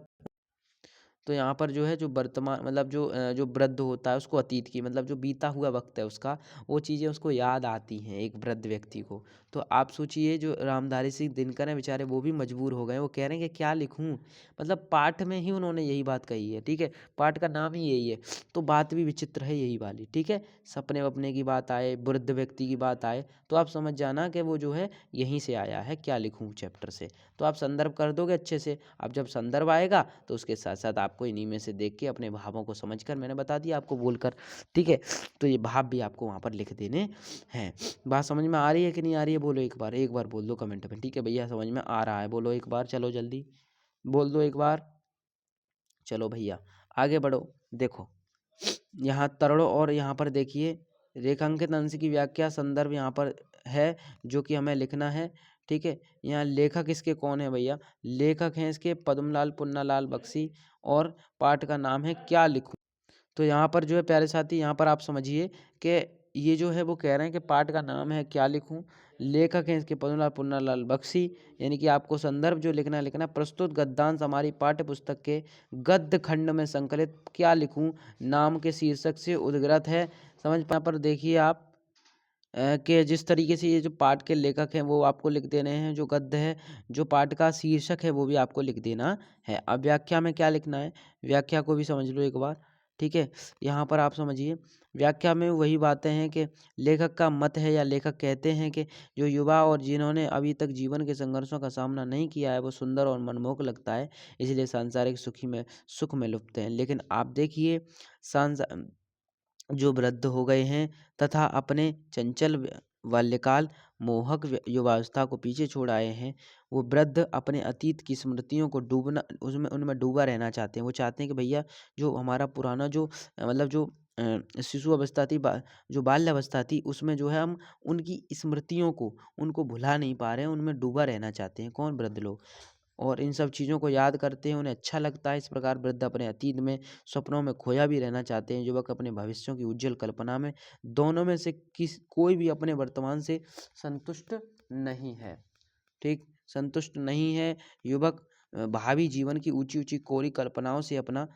तो यहाँ पर जो है जो वर्तमान मतलब जो वृद्ध होता है उसको अतीत की मतलब जो बीता हुआ वक्त है उसका, वो चीज़ें उसको याद आती हैं एक वृद्ध व्यक्ति को। तो आप सोचिए जो रामधारी सिंह दिनकर हैं बेचारे, वो भी मजबूर हो गए। वो कह रहे हैं कि क्या लिखूं, मतलब पाठ में ही उन्होंने यही बात कही है। ठीक है? पाठ का नाम ही यही है, तो बात भी विचित्र है यही वाली। ठीक है? सपने वपने की बात आए, वृद्ध व्यक्ति की बात आए, तो आप समझ जाना कि वो जो है यहीं से आया है, क्या लिखूं चैप्टर से। तो आप संदर्भ कर दोगे अच्छे से। अब जब संदर्भ आएगा तो उसके साथ साथ आपको इन्हीं में से देख के अपने भावों को समझकर, मैंने बता दिया आपको बोलकर, ठीक है? तो ये भाव भी आपको वहाँ पर लिख देने हैं। बात समझ में आ रही है कि नहीं आ रही है? बोलो एक बार बोल दो कमेंट में। ठीक है भैया समझ में आ रहा है, बोलो एक बार, चलो जल्दी बोल दो एक बार। चलो भैया आगे बढ़ो। देखो यहाँ तरणों और यहाँ पर देखिए रेखांकित अंश की व्याख्या संदर्भ यहाँ पर है जो कि हमें लिखना है। ठीक है? यहाँ लेखक इसके कौन है भैया? लेखक हैं इसके पद्मलाल पुन्नालाल बख्शी, और पाठ का नाम है क्या लिखूं। तो यहाँ पर जो है प्यारे साथी, यहाँ पर आप समझिए कि ये जो है वो कह रहे हैं कि पाठ का नाम है क्या लिखूं, लेखक हैं इसके पद्मलाल पुन्नालाल बख्शी। यानी कि आपको संदर्भ जो लिखना है लिखना, प्रस्तुत गद्यांश हमारी पाठ्य पुस्तक के गद्य खंड में संकलित क्या लिखूं नाम के शीर्षक से उद्गृत है। समझ पा पर देखिए आप कि जिस तरीके से ये जो पाठ के लेखक हैं वो आपको लिख देने हैं, जो गद्य है, जो पाठ का शीर्षक है वो भी आपको लिख देना है। अब व्याख्या में क्या लिखना है, व्याख्या को भी समझ लो एक बार। ठीक है? यहाँ पर आप समझिए व्याख्या में वही बातें हैं कि लेखक का मत है या लेखक कहते हैं कि जो युवा और जिन्होंने अभी तक जीवन के संघर्षों का सामना नहीं किया है वो सुंदर और मनमोहक लगता है, इसलिए सांसारिक सुख में लुप्त हैं। लेकिन आप देखिए सांसा जो वृद्ध हो गए हैं तथा अपने चंचल बाल्यकाल मोहक युवावस्था को पीछे छोड़ आए हैं, वो वृद्ध अपने अतीत की स्मृतियों को डूबना उसमें उनमें डूबा रहना चाहते हैं। वो चाहते हैं कि भैया जो हमारा पुराना जो मतलब जो शिशु अवस्था थी जो बाल्यावस्था थी उसमें जो है हम उनकी स्मृतियों को उनको भुला नहीं पा रहे हैं, उनमें डूबा रहना चाहते हैं। कौन? वृद्ध लोग। और इन सब चीज़ों को याद करते हैं, उन्हें अच्छा लगता है। इस प्रकार वृद्ध अपने अतीत में सपनों में खोया भी रहना चाहते हैं, युवक अपने भविष्यों की उज्जवल कल्पना में। दोनों में से कोई भी अपने वर्तमान से संतुष्ट नहीं है। ठीक? संतुष्ट नहीं है। युवक भावी जीवन की ऊंची ऊंची कोरी कल्पनाओं से अपना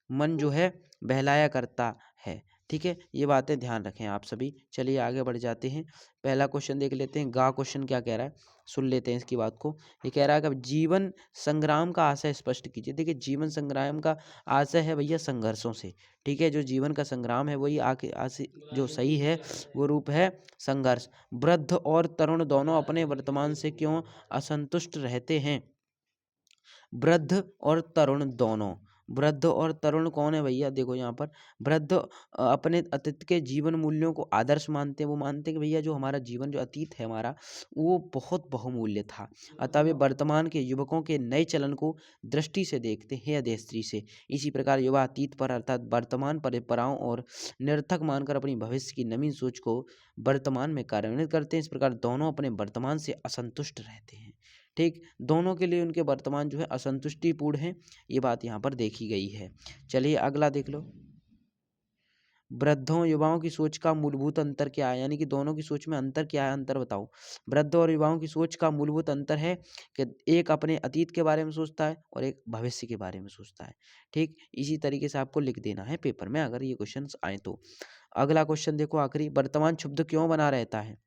मन जो है बहलाया करता है। ठीक है, ये बातें ध्यान रखें आप सभी। चलिए आगे बढ़ जाते हैं। पहला क्वेश्चन देख लेते हैं। गा क्वेश्चन क्या कह रहा है, सुन लेते हैं इसकी बात को। ये कह रहा है कि जीवन संग्राम का आशय स्पष्ट कीजिए। देखिए, जीवन संग्राम का आशय है भैया संघर्षों से। ठीक है, जो जीवन का संग्राम है वही आके आशय जो सही है वो रूप है संघर्ष। वृद्ध और तरुण दोनों अपने वर्तमान से क्यों असंतुष्ट रहते हैं? वृद्ध और तरुण दोनों। वृद्ध और तरुण कौन है भैया? देखो यहाँ पर वृद्ध अपने अतीत के जीवन मूल्यों को आदर्श मानते हैं। वो मानते हैं कि भैया जो हमारा जीवन जो अतीत है हमारा वो बहुत बहुमूल्य था। अतः वे वर्तमान के युवकों के नए चलन को दृष्टि से देखते हैं या दृष्टि से। इसी प्रकार युवा अतीत पर अर्थात वर्तमान परंपराओं और निरर्थक मानकर अपनी भविष्य की नवीन सोच को वर्तमान में कार्यान्वित करते हैं। इस प्रकार दोनों अपने वर्तमान से असंतुष्ट रहते हैं। ठीक, दोनों के लिए उनके वर्तमान जो है असंतुष्टिपूर्ण है, ये बात यहाँ पर देखी गई है। चलिए अगला देख लो। वृद्धों युवाओं की सोच का मूलभूत अंतर क्या है? यानी कि दोनों की सोच में अंतर क्या है? अंतर बताओ। वृद्ध और युवाओं की सोच का मूलभूत अंतर है कि एक अपने अतीत के बारे में सोचता है और एक भविष्य के बारे में सोचता है। ठीक, इसी तरीके से आपको लिख देना है पेपर में अगर ये क्वेश्चन आए तो। अगला क्वेश्चन देखो आखिरी, वर्तमान शुद्ध क्यों बना रहता है?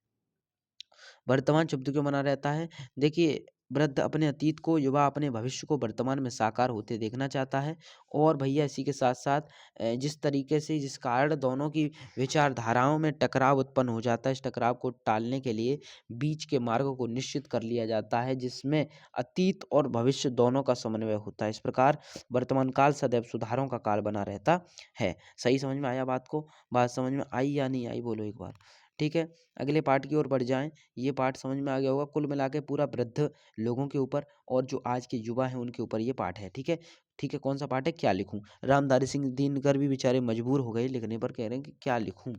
वर्तमान शुद्ध क्यों बना रहता है? देखिए, वृद्ध अपने अतीत को, युवा अपने भविष्य को वर्तमान में साकार होते देखना चाहता है। और भैया इसी के साथ साथ जिस तरीके से जिस कारण दोनों की विचारधाराओं में टकराव उत्पन्न हो जाता है, इस टकराव को टालने के लिए बीच के मार्गों को निश्चित कर लिया जाता है जिसमें अतीत और भविष्य दोनों का समन्वय होता है। इस प्रकार वर्तमान काल सदैव सुधारों का काल बना रहता है। सही समझ में आया बात को? बात समझ में आई या नहीं आई बोलो एक बार। ठीक है, अगले पार्ट की ओर बढ़ जाएं। ये पार्ट समझ में आ गया होगा। कुल मिला के पूरा वृद्ध लोगों के ऊपर और जो आज के युवा हैं उनके ऊपर ये पार्ट है। ठीक है, ठीक है, कौन सा पार्ट है, क्या लिखूं? रामधारी सिंह दिनकर भी बेचारे मजबूर हो गए लिखने पर, कह रहे हैं कि क्या लिखूं।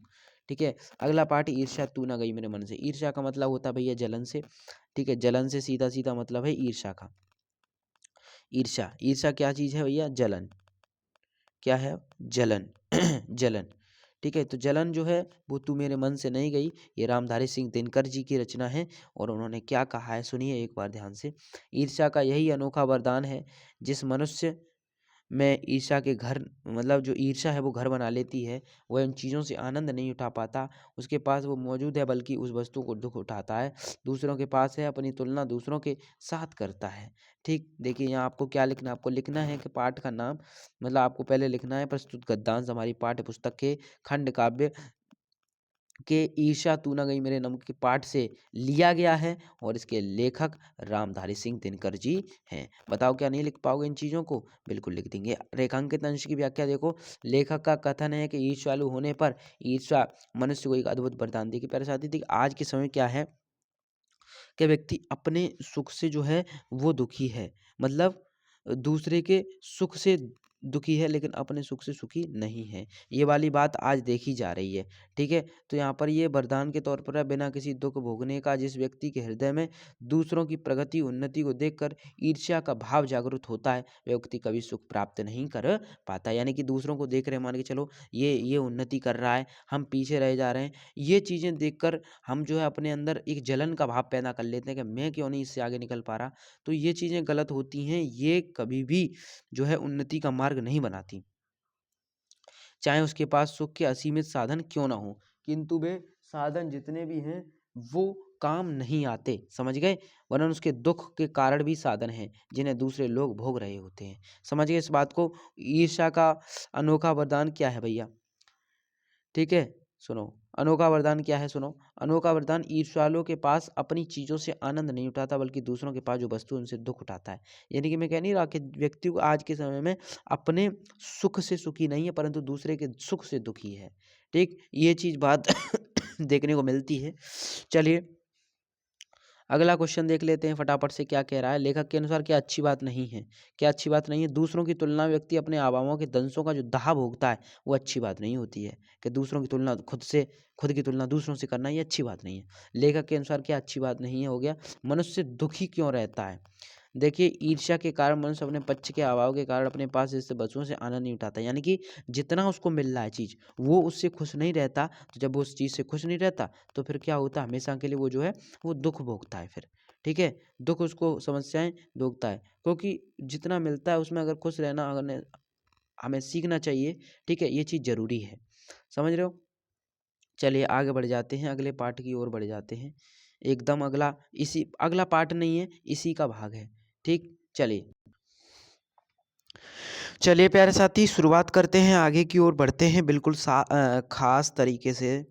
ठीक है, अगला पार्ट ईर्ष्या तू ना गई मेरे मन से। ईर्ष्या का मतलब होता है भैया जलन से। ठीक है, जलन से सीधा सीधा मतलब है ईर्ष्या का। ईर्ष्या, ईर्ष्या क्या चीज है भैया? जलन। क्या है? जलन। जलन। ठीक है, तो जलन जो है वो तू मेरे मन से नहीं गई, ये रामधारी सिंह दिनकर जी की रचना है। और उन्होंने क्या कहा है सुनिए एक बार ध्यान से। ईर्ष्या का यही अनोखा वरदान है, जिस मनुष्य में ईर्ष्या के घर मतलब जो ईर्ष्या है वो घर बना लेती है, वह इन चीज़ों से आनंद नहीं उठा पाता। उसके पास वो मौजूद है बल्कि उस वस्तु को दुख उठाता है। दूसरों के पास है, अपनी तुलना दूसरों के साथ करता है। ठीक, देखिए यहाँ आपको क्या लिखना है, आपको लिखना है कि पाठ का नाम मतलब आपको पहले लिखना है प्रस्तुत गद्यांश हमारी पाठ्य पुस्तक के खंड काव्य के ईर्ष्या तू न गई मेरे नम के पाठ से लिया गया है और इसके लेखक रामधारी सिंह दिनकर जी हैं। बताओ क्या नहीं लिख पाओगे इन चीज़ों को? बिल्कुल लिख देंगे। रेखांकित अंश की व्याख्या देखो। लेखक का कथन है कि ईर्ष्यालु होने पर ईर्ष्या मनुष्य को एक अद्भुत वरदान देगी। प्यारे साथी, देखिए आज के समय क्या है कि व्यक्ति अपने सुख से जो है वो दुखी है। मतलब दूसरे के सुख से दुखी है लेकिन अपने सुख से सुखी नहीं है। ये वाली बात आज देखी जा रही है। ठीक है, तो यहाँ पर ये वरदान के तौर पर है, बिना किसी दुख भोगने का जिस व्यक्ति के हृदय में दूसरों की प्रगति उन्नति को देखकर ईर्ष्या का भाव जागृत होता है, वह व्यक्ति कभी सुख प्राप्त नहीं कर पाता। यानी कि दूसरों को देख रहे मान के चलो ये उन्नति कर रहा है, हम पीछे रह जा रहे हैं, ये चीज़ें देखकर हम जो है अपने अंदर एक जलन का भाव पैदा कर लेते हैं कि मैं क्यों नहीं इससे आगे निकल पा रहा। तो ये चीज़ें गलत होती हैं, ये कभी भी जो है उन्नति का मार्ग नहीं बनाती। चाहे उसके पास सुख के असीमित साधन क्यों ना हो, किंतु वे साधन जितने भी हैं वो काम नहीं आते, समझ गए? वरन उसके दुख के कारण भी साधन हैं जिन्हें दूसरे लोग भोग रहे होते हैं। समझ गए इस बात को? ईर्ष्या का अनोखा वरदान क्या है भैया? ठीक है, सुनो। अनोखा वरदान क्या है सुनो। अनोखा वरदान ईर्ष्यालुओं के पास अपनी चीजों से आनंद नहीं उठाता बल्कि दूसरों के पास जो वस्तु है, उनसे दुख उठाता है। यानी कि मैं कह नहीं रहा कि व्यक्ति को आज के समय में अपने सुख से सुखी नहीं है परंतु दूसरे के सुख से दुखी है। ठीक, ये चीज बात देखने को मिलती है। चलिए अगला क्वेश्चन देख लेते हैं फटाफट से। क्या कह रहा है लेखक के अनुसार? क्या अच्छी बात नहीं है? क्या अच्छी बात नहीं है? दूसरों की तुलना में व्यक्ति अपने अभावों के दंशों का जो दाह भोगता है वो अच्छी बात नहीं होती है। कि दूसरों की तुलना खुद की तुलना दूसरों से करना ये अच्छी बात नहीं है। लेखक के अनुसार क्या अच्छी बात नहीं है हो गया? मनुष्य दुखी क्यों रहता है? देखिए, ईर्ष्या के कारण मनुष्य अपने पक्ष के अभाव के कारण अपने पास इससे वस्तुओं से आनंद नहीं उठाता। यानी कि जितना उसको मिल रहा है चीज वो उससे खुश नहीं रहता। तो जब वो उस चीज से खुश नहीं रहता तो फिर क्या होता है, हमेशा के लिए वो जो है वो दुख भोगता है फिर। ठीक है, दुख उसको समस्याएं भोगता है क्योंकि जितना मिलता है उसमें अगर खुश रहना अगर हमें सीखना चाहिए। ठीक है, ये चीज़ ज़रूरी है। समझ रहे हो। चलिए आगे बढ़ जाते हैं, अगले पार्ट की ओर बढ़ जाते हैं। एकदम अगला, इसी अगला पार्ट नहीं है, इसी का भाग है। ठीक, चलिए चलिए प्यारे साथी, शुरुआत करते हैं, आगे की ओर बढ़ते हैं, बिल्कुल खास तरीके से,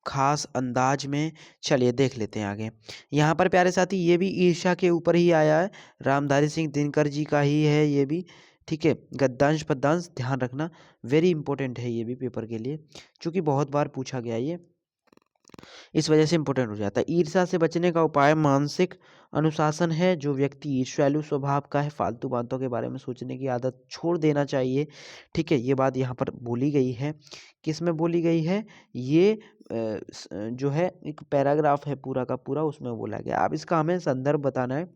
खास अंदाज में। चलिए देख लेते हैं आगे। यहाँ पर प्यारे साथी ये भी ईर्ष्या के ऊपर ही आया है, रामधारी सिंह दिनकर जी का ही है ये भी। ठीक है, गद्यांश पद्यांश ध्यान रखना, वेरी इंपॉर्टेंट है ये भी पेपर के लिए, क्योंकि बहुत बार पूछा गया ये, इस वजह से इंपॉर्टेंट हो जाता है। ईर्ष्या से बचने का उपाय मानसिक अनुशासन है। जो व्यक्ति ईर्ष्यालु स्वभाव का है, फालतू बातों के बारे में सोचने की आदत छोड़ देना चाहिए। ठीक है, ये बात यहाँ पर बोली गई है। किस में बोली गई है ये? जो है एक पैराग्राफ है पूरा का पूरा, उसमें बोला गया। अब इसका हमें संदर्भ बताना है।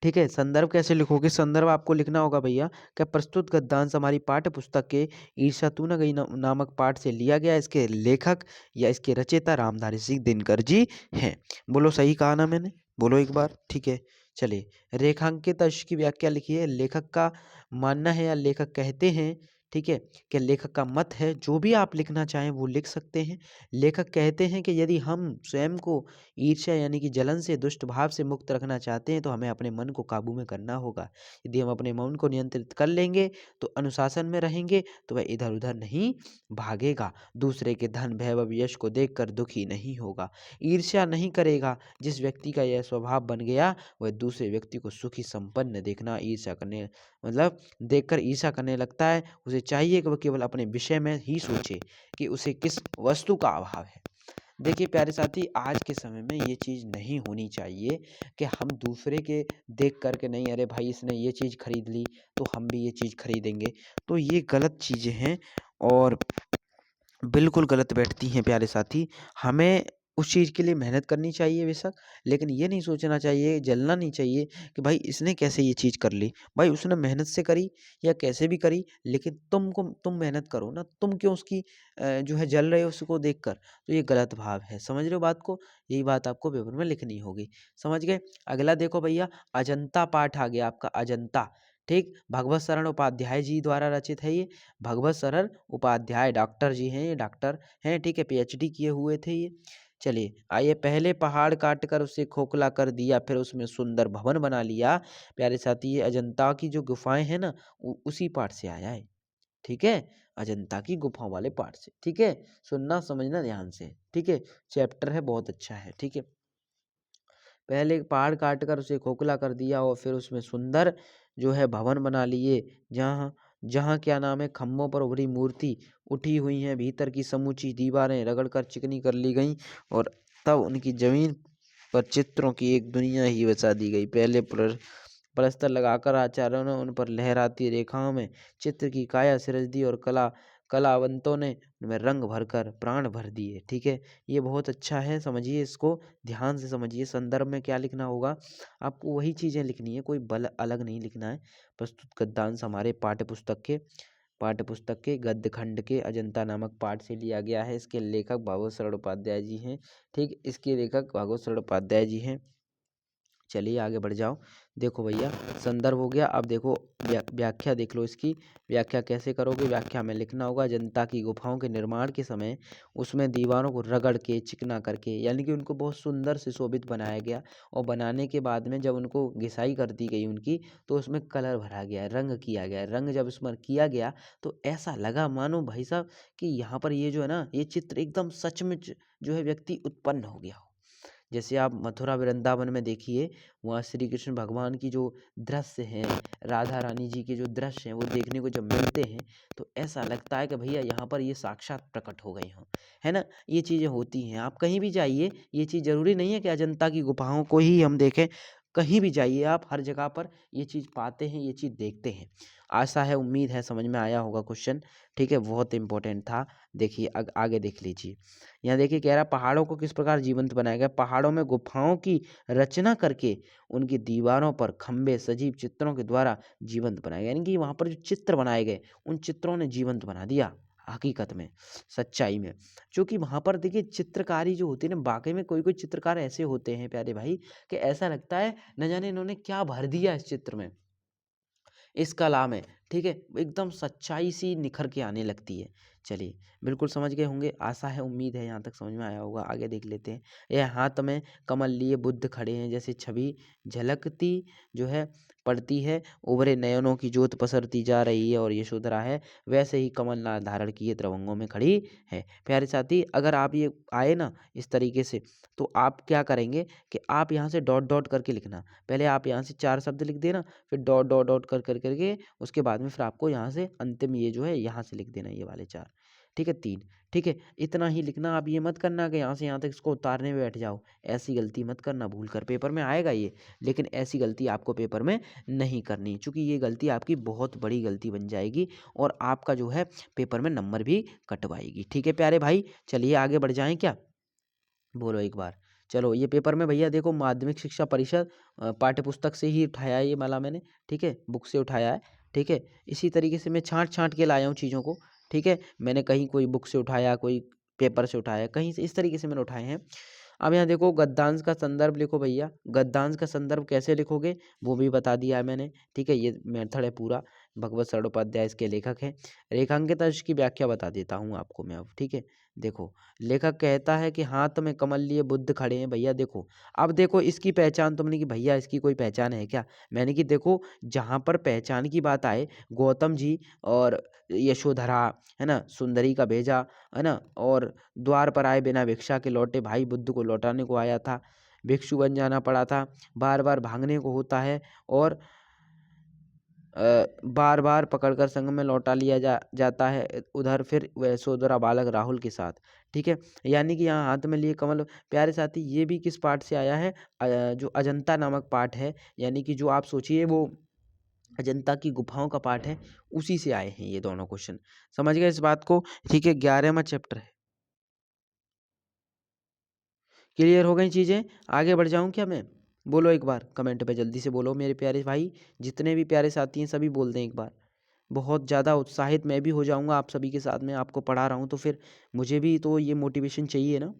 ठीक है, संदर्भ कैसे लिखोगे? संदर्भ आपको लिखना होगा भैया कि प्रस्तुत गद्यांश हमारी पाठ्य पुस्तक के ईर्ष्या तू न गई नामक पाठ से लिया गया। इसके लेखक या इसके रचयिता रामधारी सिंह दिनकर जी हैं। बोलो सही कहा ना मैंने? बोलो एक बार। ठीक है, चलिए रेखांकित अंश की व्याख्या लिखिए। लेखक का मानना है या लेखक कहते हैं, ठीक है, कि लेखक का मत है, जो भी आप लिखना चाहें वो लिख सकते हैं। लेखक कहते हैं कि यदि हम स्वयं को ईर्ष्या यानी कि जलन से, दुष्ट भाव से मुक्त रखना चाहते हैं तो हमें अपने मन को काबू में करना होगा। यदि हम अपने मन को नियंत्रित कर लेंगे तो अनुशासन में रहेंगे तो वह इधर उधर नहीं भागेगा। दूसरे के धन, वैभव, यश को देखकर दुखी नहीं होगा। ईर्ष्या नहीं करेगा। जिस व्यक्ति का यह स्वभाव बन गया वह दूसरे व्यक्ति को सुखी संपन्न देखना, ईर्ष्या करने मतलब देखकर ईर्ष्या करने लगता है। उसे चाहिए कि वह केवल अपने विषय में ही सोचे कि उसे किस वस्तु का अभाव है। देखिए प्यारे साथी, आज के समय में ये चीज़ नहीं होनी चाहिए कि हम दूसरे के देख कर के, नहीं अरे भाई इसने ये चीज़ खरीद ली तो हम भी ये चीज़ खरीदेंगे, तो ये गलत चीज़ें हैं और बिल्कुल गलत बैठती हैं प्यारे साथी। हमें उस चीज़ के लिए मेहनत करनी चाहिए बेशक, लेकिन ये नहीं सोचना चाहिए, जलना नहीं चाहिए कि भाई इसने कैसे ये चीज़ कर ली। भाई उसने मेहनत से करी या कैसे भी करी, लेकिन तुम मेहनत करो ना, तुम क्यों उसकी जो है जल रहे हो उसको देखकर। तो ये गलत भाव है, समझ रहे हो बात को? यही बात आपको पेपर में लिखनी होगी, समझ गए? अगला देखो भैया, अजंता पाठ आ गया आपका, अजंता। ठीक, भगवत शरण उपाध्याय जी द्वारा रचित है ये। भगवत शरण उपाध्याय डॉक्टर जी हैं, ये डॉक्टर हैं, ठीक है, पीएचडी किए हुए थे ये। चलिए आइए, पहले पहाड़ काट कर उसे खोखला कर दिया, फिर उसमें सुंदर भवन बना लिया। प्यारे साथी, ये अजंता की जो गुफाएं हैं ना, उसी पाठ से आया है। ठीक है, अजंता की गुफाओं वाले पाठ से। ठीक है, सुनना समझना ध्यान से। ठीक है, चैप्टर है, बहुत अच्छा है। ठीक है, पहले पहाड़ काट कर उसे खोखला कर दिया और फिर उसमें सुंदर जो है भवन बना लिए, जहाँ जहाँ क्या नाम है, खम्भों पर उभरी मूर्ति उठी हुई हैं, भीतर की समूची दीवारें रगड़ कर चिकनी कर ली गई और तब उनकी जमीन पर चित्रों की एक दुनिया ही बसा दी गई। पहले प्लस्तर लगाकर आचार्यों ने उन पर लहराती रेखाओं में चित्र की काया सिरज दी और कलावंतों ने उनमें रंग भरकर प्राण भर दिए। ठीक है, ये बहुत अच्छा है, समझिए इसको, ध्यान से समझिए। संदर्भ में क्या लिखना होगा आपको? वही चीज़ें लिखनी है, कोई बल अलग नहीं लिखना है। प्रस्तुत गद्यांश हमारे पाठ्य पुस्तक के गद्य खंड के अजंता नामक पाठ से लिया गया है। इसके लेखक भागवत शरण उपाध्याय जी हैं। ठीक, इसके लेखक भागवत शरण उपाध्याय जी हैं। चलिए आगे बढ़ जाओ। देखो भैया, संदर्भ हो गया। अब देखो व्याख्या देख लो इसकी। व्याख्या कैसे करोगे? व्याख्या में लिखना होगा, जनता की गुफाओं के निर्माण के समय उसमें दीवारों को रगड़ के, चिकना करके, यानी कि उनको बहुत सुंदर से शोभित बनाया गया और बनाने के बाद में जब उनको घिसाई कर दी गई उनकी, तो उसमें कलर भरा गया, रंग किया गया। रंग जब उसमें किया गया तो ऐसा लगा मानो भाई साहब कि यहाँ पर ये जो है ना, ये चित्र एकदम सचमुच जो है व्यक्ति उत्पन्न हो गया हो। जैसे आप मथुरा वृंदावन में देखिए, वहाँ श्री कृष्ण भगवान की जो दृश्य हैं, राधा रानी जी के जो दृश्य हैं, वो देखने को जब मिलते हैं तो ऐसा लगता है कि भैया यहाँ पर ये साक्षात प्रकट हो गए हों, है ना? ये चीज़ें होती हैं, आप कहीं भी जाइए, ये चीज़ ज़रूरी नहीं है कि अजंता की गुफाओं को ही हम देखें। कहीं भी जाइए आप, हर जगह पर ये चीज़ पाते हैं, ये चीज़ देखते हैं। आशा है, उम्मीद है समझ में आया होगा क्वेश्चन। ठीक है, बहुत इंपॉर्टेंट था। देखिए आगे देख लीजिए। यहाँ देखिए कह रहा है, पहाड़ों को किस प्रकार जीवंत बनाया गया? पहाड़ों में गुफाओं की रचना करके उनकी दीवारों पर खंभे सजीव चित्रों के द्वारा जीवंत बनाया गया। यानी कि वहाँ पर जो चित्र बनाए गए, उन चित्रों ने जीवंत बना दिया हकीकत में, सच्चाई में। क्योंकि वहाँ पर देखिए चित्रकारी जो होती है ना, वाकई में कोई कोई चित्रकार ऐसे होते हैं प्यारे भाई कि ऐसा लगता है न जाने इन्होंने क्या भर दिया इस चित्र में, इस कला में। ठीक है, एकदम सच्चाई सी निखर के आने लगती है। चलिए, बिल्कुल समझ गए होंगे, आशा है, उम्मीद है यहाँ तक समझ में आया होगा। आगे देख लेते हैं। यह हाथ में कमल लिए बुद्ध खड़े हैं, जैसे छवि झलकती जो है पड़ती है, उभरे नयनों की ज्योत पसरती जा रही है और यशोधरा है, वैसे ही कमल नाल धारण किए त्रिभंगों में खड़ी है। प्यारे साथी, अगर आप ये आए ना इस तरीके से, तो आप क्या करेंगे कि आप यहाँ से डॉट डॉट करके लिखना। पहले आप यहाँ से 4 शब्द लिख देना, फिर डॉट डॉट डॉट कर कर करके उसके बाद में फिर आपको यहाँ से अंतिम ये जो है यहाँ से लिख देना, ये वाले 4। ठीक है, 3। ठीक है, इतना ही लिखना। आप ये मत करना कि यहाँ से यहाँ तक इसको उतारने में बैठ जाओ। ऐसी गलती मत करना भूल कर। पेपर में आएगा ये, लेकिन ऐसी गलती आपको पेपर में नहीं करनी, क्योंकि ये गलती आपकी बहुत बड़ी गलती बन जाएगी और आपका जो है पेपर में नंबर भी कटवाएगी। ठीक है प्यारे भाई, चलिए आगे बढ़ जाएं क्या? बोलो एक बार। चलो, ये पेपर में भैया देखो माध्यमिक शिक्षा परिषद पाठ्य पुस्तक से ही उठाया है ये वाला मैंने। ठीक है, बुक से उठाया है। ठीक है, इसी तरीके से मैं छाँट छाँट के लाया हूँ चीज़ों को। ठीक है, मैंने कहीं कोई बुक से उठाया, कोई पेपर से उठाया, कहीं से इस तरीके से मैंने उठाए हैं। अब यहाँ देखो, गद्यांश का संदर्भ लिखो भैया। गद्यांश का संदर्भ कैसे लिखोगे वो भी बता दिया है मैंने। ठीक है, ये मेथड है पूरा। भगवत चट्टोपाध्याय इसके लेखक हैं। रेखांकित अंश की व्याख्या बता देता हूँ आपको मैं अब। ठीक है, देखो, लेखक कहता है कि हाथ में कमल लिए बुद्ध खड़े हैं। भैया देखो, अब देखो इसकी पहचान तुमने की, भैया इसकी कोई पहचान है क्या? मैंने कि देखो, जहाँ पर पहचान की बात आए, गौतम जी और यशोधरा, है ना, सुंदरी का भेजा, है ना, और द्वार पर आए बिना भिक्षा के लौटे भाई बुद्ध को लौटाने को आया था, भिक्षु बन जाना पड़ा था, बार बार भागने को होता है और बार बार पकड़कर संग में लौटा लिया जाता है, उधर फिर वह सोदरा बालक राहुल के साथ। ठीक है, यानी कि यहाँ हाथ में लिए कमल। प्यारे साथी, ये भी किस पाठ से आया है? जो अजंता नामक पाठ है, यानी कि जो आप सोचिए वो अजंता की गुफाओं का पाठ है, उसी से आए हैं ये दोनों क्वेश्चन। समझ गए इस बात को? ठीक है, 11वां चैप्टर है। क्लियर हो गई चीज़ें? आगे बढ़ जाऊं क्या मैं? बोलो एक बार कमेंट पे, जल्दी से बोलो मेरे प्यारे भाई। जितने भी प्यारे साथी हैं सभी बोल दें एक बार। बहुत ज़्यादा उत्साहित मैं भी हो जाऊंगा आप सभी के साथ में, आपको पढ़ा रहा हूँ तो फिर मुझे भी तो ये मोटिवेशन चाहिए ना।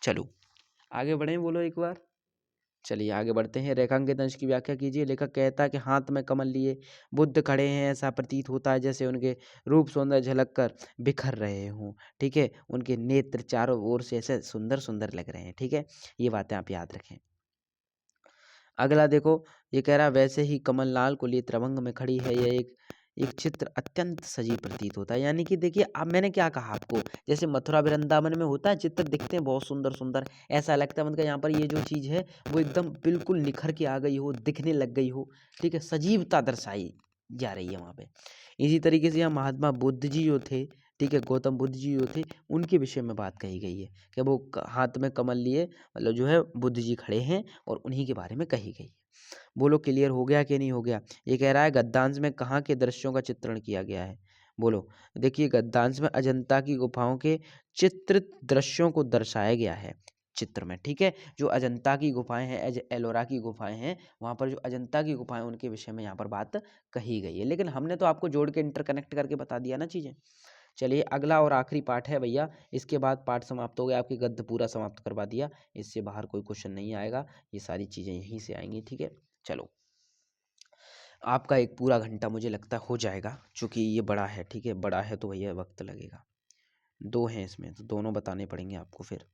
चलो आगे बढ़ें, बोलो एक बार। चलिए आगे बढ़ते हैं। रेखांकित अंश की व्याख्या कीजिए। लेखक कहता है कि हाथ में कमल लिए बुद्ध खड़े हैं, ऐसा प्रतीत होता है जैसे उनके रूप सौंदर्य झलक कर बिखर रहे हों। ठीक है, उनके नेत्र चारों ओर से ऐसे सुंदर सुंदर लग रहे हैं। ठीक है, ये बातें आप याद रखें। अगला देखो, ये कह रहा है वैसे ही कमल लाल को लिए त्रवंग में खड़ी है। यह एक एक चित्र अत्यंत सजीव प्रतीत होता है। यानी कि देखिए, अब मैंने क्या कहा आपको, जैसे मथुरा वृंदावन में होता है चित्र दिखते हैं बहुत सुंदर सुंदर, ऐसा लगता है मतलब यहाँ पर ये जो चीज़ है वो एकदम बिल्कुल निखर के आ गई हो, दिखने लग गई हो। ठीक है, सजीवता दर्शाई जा रही है वहाँ पे। इसी तरीके से यहाँ महात्मा बुद्ध जी जो थे, ठीक है, गौतम बुद्ध जी जो थे, उनके विषय में बात कही गई है कि वो हाथ में कमल लिए मतलब जो है बुद्ध जी खड़े हैं और उन्हीं के बारे में कही गई है। बोलो क्लियर हो गया कि नहीं हो गया? ये कह रहा है गद्यांश में कहाँ के दृश्यों का चित्रण किया गया है? बोलो। देखिए, गद्यांश में अजंता की गुफाओं के चित्रित दृश्यों को दर्शाया गया है चित्र में। ठीक है, जो अजंता की गुफाएं हैं, एलोरा की गुफाएं हैं, वहाँ पर जो अजंता की गुफाएं उनके विषय में यहाँ पर बात कही गई है। लेकिन हमने तो आपको जोड़ के इंटरकनेक्ट करके बता दिया ना चीज़ें। चलिए, अगला और आखिरी पाठ है भैया, इसके बाद पाठ समाप्त हो गया। आपकी गद्य पूरा समाप्त करवा दिया, इससे बाहर कोई क्वेश्चन नहीं आएगा, ये सारी चीज़ें यहीं से आएंगी। ठीक है, चलो, आपका एक पूरा घंटा मुझे लगता है हो जाएगा, क्योंकि ये बड़ा है। ठीक है, बड़ा है तो भैया वक्त लगेगा। 2 हैं इसमें तो दोनों बताने पड़ेंगे आपको फिर।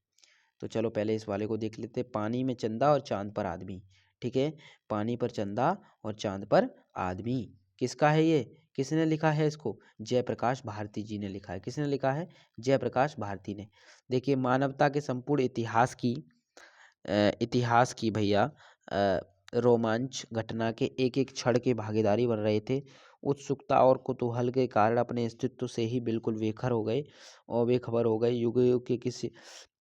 तो चलो पहले इस वाले को देख लेते हैं। पानी में चंदा और चांद पर आदमी। ठीक है, पानी पर चंदा और चांद पर आदमी किसका है ये? किसने लिखा है इसको? जयप्रकाश भारती जी ने लिखा है। किसने लिखा है? जयप्रकाश भारती ने। देखिए, मानवता के संपूर्ण इतिहास की भैया रोमांच घटना के एक एक क्षण के भागीदारी बन रहे थे। उत्सुकता और कुतूहल के कारण अपने अस्तित्व से ही बिल्कुल बेखबर हो गए और बेखबर हो गए। युग युग के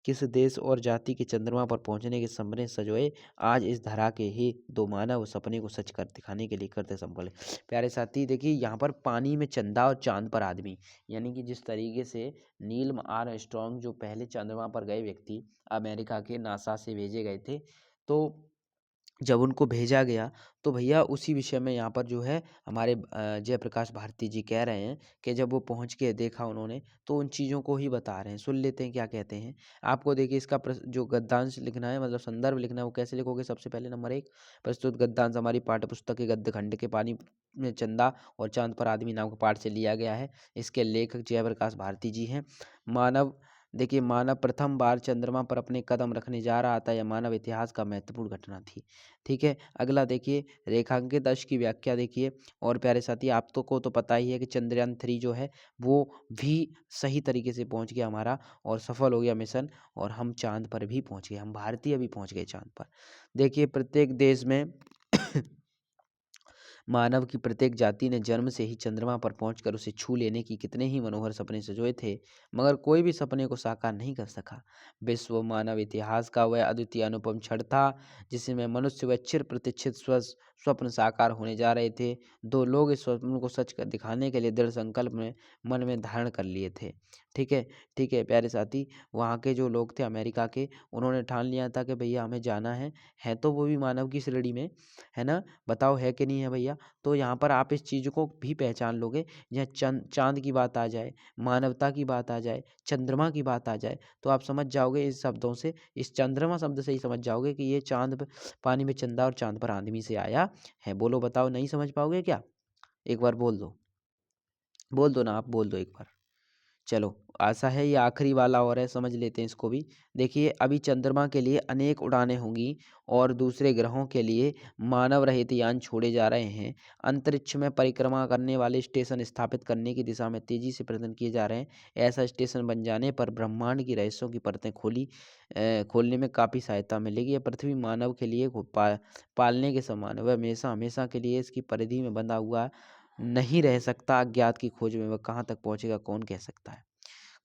किस देश और जाति के चंद्रमा पर पहुंचने के सपने सजोए, आज इस धरा के ही दो मानव सपने को सच कर दिखाने के लिए करते संभल। प्यारे साथी, देखिए यहाँ पर पानी में चंदा और चांद पर आदमी, यानी कि जिस तरीके से नील आर्मस्ट्रांग जो पहले चंद्रमा पर गए व्यक्ति, अमेरिका के नासा से भेजे गए थे, तो जब उनको भेजा गया तो भैया उसी विषय में यहाँ पर जो है हमारे जयप्रकाश भारती जी कह रहे हैं कि जब वो पहुँच के देखा उन्होंने तो उन चीज़ों को ही बता रहे हैं। सुन लेते हैं क्या कहते हैं। आपको देखिए इसका जो गद्यांश लिखना है मतलब संदर्भ लिखना है वो कैसे लिखोगे। सबसे पहले नंबर 1, प्रस्तुत गद्यांश हमारी पाठ्यपुस्तक के गद्य खंड के पानी में चंदा और चांद पर आदमी नाम के पाठ से लिया गया है। इसके लेखक जयप्रकाश भारती जी हैं। मानव देखिए मानव प्रथम बार चंद्रमा पर अपने कदम रखने जा रहा था। यह मानव इतिहास का महत्वपूर्ण घटना थी। ठीक है, अगला देखिए रेखांकित अक्ष की व्याख्या देखिए। और प्यारे साथी आप तो को तो पता ही है कि चंद्रयान 3 जो है वो भी सही तरीके से पहुंच गया हमारा और सफल हो गया मिशन और हम चांद पर भी पहुंच गए। हम भारतीय भी पहुंच गए चांद पर। देखिए प्रत्येक देश में मानव की प्रत्येक जाति ने जन्म से ही चंद्रमा पर पहुंचकर उसे छू लेने की कितने ही मनोहर सपने सजोए थे, मगर कोई भी सपने को साकार नहीं कर सका। विश्व मानव इतिहास का वह अद्वितीय अनुपम क्षण था जिसमें मनुष्य व चिर प्रतीक्षित स्वप्न साकार होने जा रहे थे। दो लोग इस स्वप्न को सच कर दिखाने के लिए दृढ़ संकल्प में मन में धारण कर लिए थे। ठीक है, ठीक है प्यारे साथी, वहाँ के जो लोग थे अमेरिका के, उन्होंने ठान लिया था कि भैया हमें जाना है तो वो भी मानव की श्रेणी में, है ना। बताओ है कि नहीं है भैया। तो यहाँ पर आप इस चीज़ को भी पहचान लोगे। यहाँ चाँद की बात आ जाए, मानवता की बात आ जाए, चंद्रमा की बात आ जाए, तो आप समझ जाओगे इस शब्दों से, इस चंद्रमा शब्द से ही समझ जाओगे कि ये चाँद प पानी में चंदा और चाँद पर आदमी से आया है। बोलो बताओ नहीं समझ पाओगे क्या? एक बार बोल दो। बोल दो ना, आप बोल दो एक बार। चलो, आशा है ये आखिरी वाला और है, समझ लेते हैं इसको भी। देखिए अभी चंद्रमा के लिए अनेक उड़ानें होंगी और दूसरे ग्रहों के लिए मानव रहित यान छोड़े जा रहे हैं। अंतरिक्ष में परिक्रमा करने वाले स्टेशन स्थापित करने की दिशा में तेजी से प्रयत्न किए जा रहे हैं। ऐसा स्टेशन बन जाने पर ब्रह्मांड की रहस्यों की परतें खोलने में काफ़ी सहायता मिलेगी। यह पृथ्वी मानव के लिए पालने के समान है। वह हमेशा हमेशा के लिए इसकी परिधि में बंधा हुआ नहीं रह सकता। अज्ञात की खोज में वह कहाँ तक पहुंचेगा कौन कह सकता है।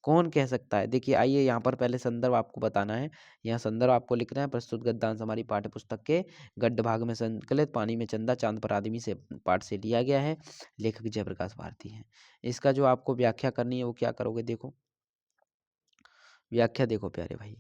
कौन कह सकता है। देखिए आइए यहाँ पर पहले संदर्भ आपको बताना है। यहाँ संदर्भ आपको लिखना है। प्रस्तुत गद्यांश हमारी पाठ्यपुस्तक के गद्य भाग में संकलित पानी में चंदा चांद पर आदमी से पाठ से लिया गया है। लेखक जयप्रकाश भारती हैं। इसका जो आपको व्याख्या करनी है वो क्या करोगे, देखो व्याख्या देखो प्यारे भाई।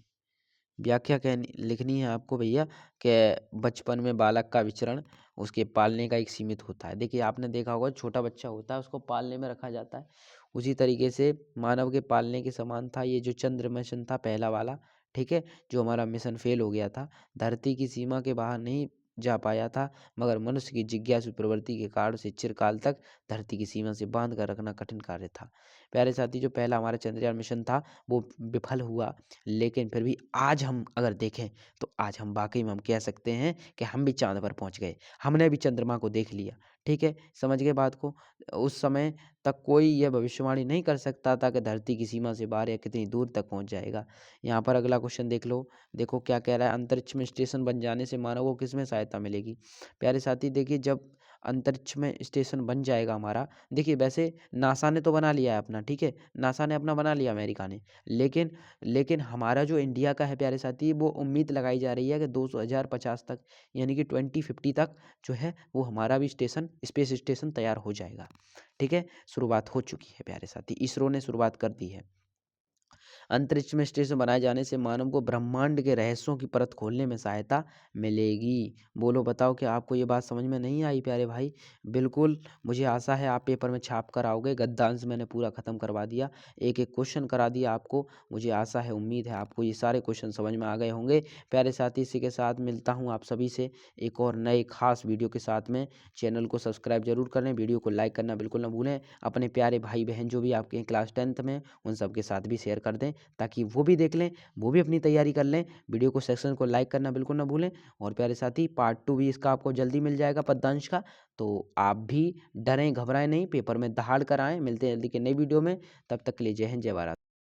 व्याख्या कहनी लिखनी है आपको भैया कि बचपन में बालक का विचरण उसके पालने का एक सीमित होता है। देखिए आपने देखा होगा छोटा बच्चा होता है उसको पालने में रखा जाता है। उसी तरीके से मानव के पालने के समान था ये जो चंद्र मिशन था पहला वाला। ठीक है, जो हमारा मिशन फेल हो गया था, धरती की सीमा के बाहर नहीं जा पाया था, मगर मनुष्य की जिज्ञासु प्रवृत्ति के कारण से चिरकाल तक धरती की सीमा से बांध कर रखना कठिन कार्य था। प्यारे साथी, जो पहला हमारा चंद्रयान मिशन था वो विफल हुआ, लेकिन फिर भी आज हम अगर देखें तो आज हम वाकई में हम कह सकते हैं कि हम भी चांद पर पहुंच गए। हमने भी चंद्रमा को देख लिया। ठीक है, समझ गए बात को। उस समय तक कोई यह भविष्यवाणी नहीं कर सकता था कि धरती की सीमा से बाहर या कितनी दूर तक पहुंच जाएगा। यहाँ पर अगला क्वेश्चन देख लो। देखो क्या कह रहा है, अंतरिक्ष में स्टेशन बन जाने से मानव को किसमें सहायता मिलेगी। प्यारे साथी देखिए, जब अंतरिक्ष में स्टेशन बन जाएगा हमारा, देखिए वैसे नासा ने तो बना लिया है अपना। ठीक है, नासा ने अपना बना लिया अमेरिका ने, लेकिन लेकिन हमारा जो इंडिया का है प्यारे साथी, वो उम्मीद लगाई जा रही है कि 2050 तक यानी कि 2050 तक जो है वो हमारा भी स्टेशन स्पेस स्टेशन तैयार हो जाएगा। ठीक है, शुरुआत हो चुकी है प्यारे साथी, इसरो ने शुरुआत कर दी है। अंतरिक्ष में स्टेशन बनाए जाने से मानव को ब्रह्मांड के रहस्यों की परत खोलने में सहायता मिलेगी। बोलो बताओ कि आपको ये बात समझ में नहीं आई प्यारे भाई। बिल्कुल, मुझे आशा है आप पेपर में छाप कर आओगे। गद्यांश मैंने पूरा खत्म करवा दिया, एक एक क्वेश्चन करा दिया आपको। मुझे आशा है, उम्मीद है आपको ये सारे क्वेश्चन समझ में आ गए होंगे। प्यारे साथी, इसी के साथ मिलता हूँ आप सभी से एक और नए खास वीडियो के साथ में। चैनल को सब्सक्राइब जरूर करें, वीडियो को लाइक करना बिल्कुल ना भूलें। अपने प्यारे भाई बहन जो भी आपके हैं क्लास 10th में, उन सब के साथ भी शेयर कर दें ताकि वो भी देख लें, वो भी अपनी तैयारी कर लें। वीडियो को सेक्शन को लाइक करना बिल्कुल ना भूलें। और प्यारे साथी, पार्ट 2 भी इसका आपको जल्दी मिल जाएगा पद्यांश का। तो आप भी डरें घबराएं नहीं, पेपर में दहाड़ कर आएँ। मिलते हैं जल्दी के नई वीडियो में, तब तक के लिए जय हिंद जय भारत।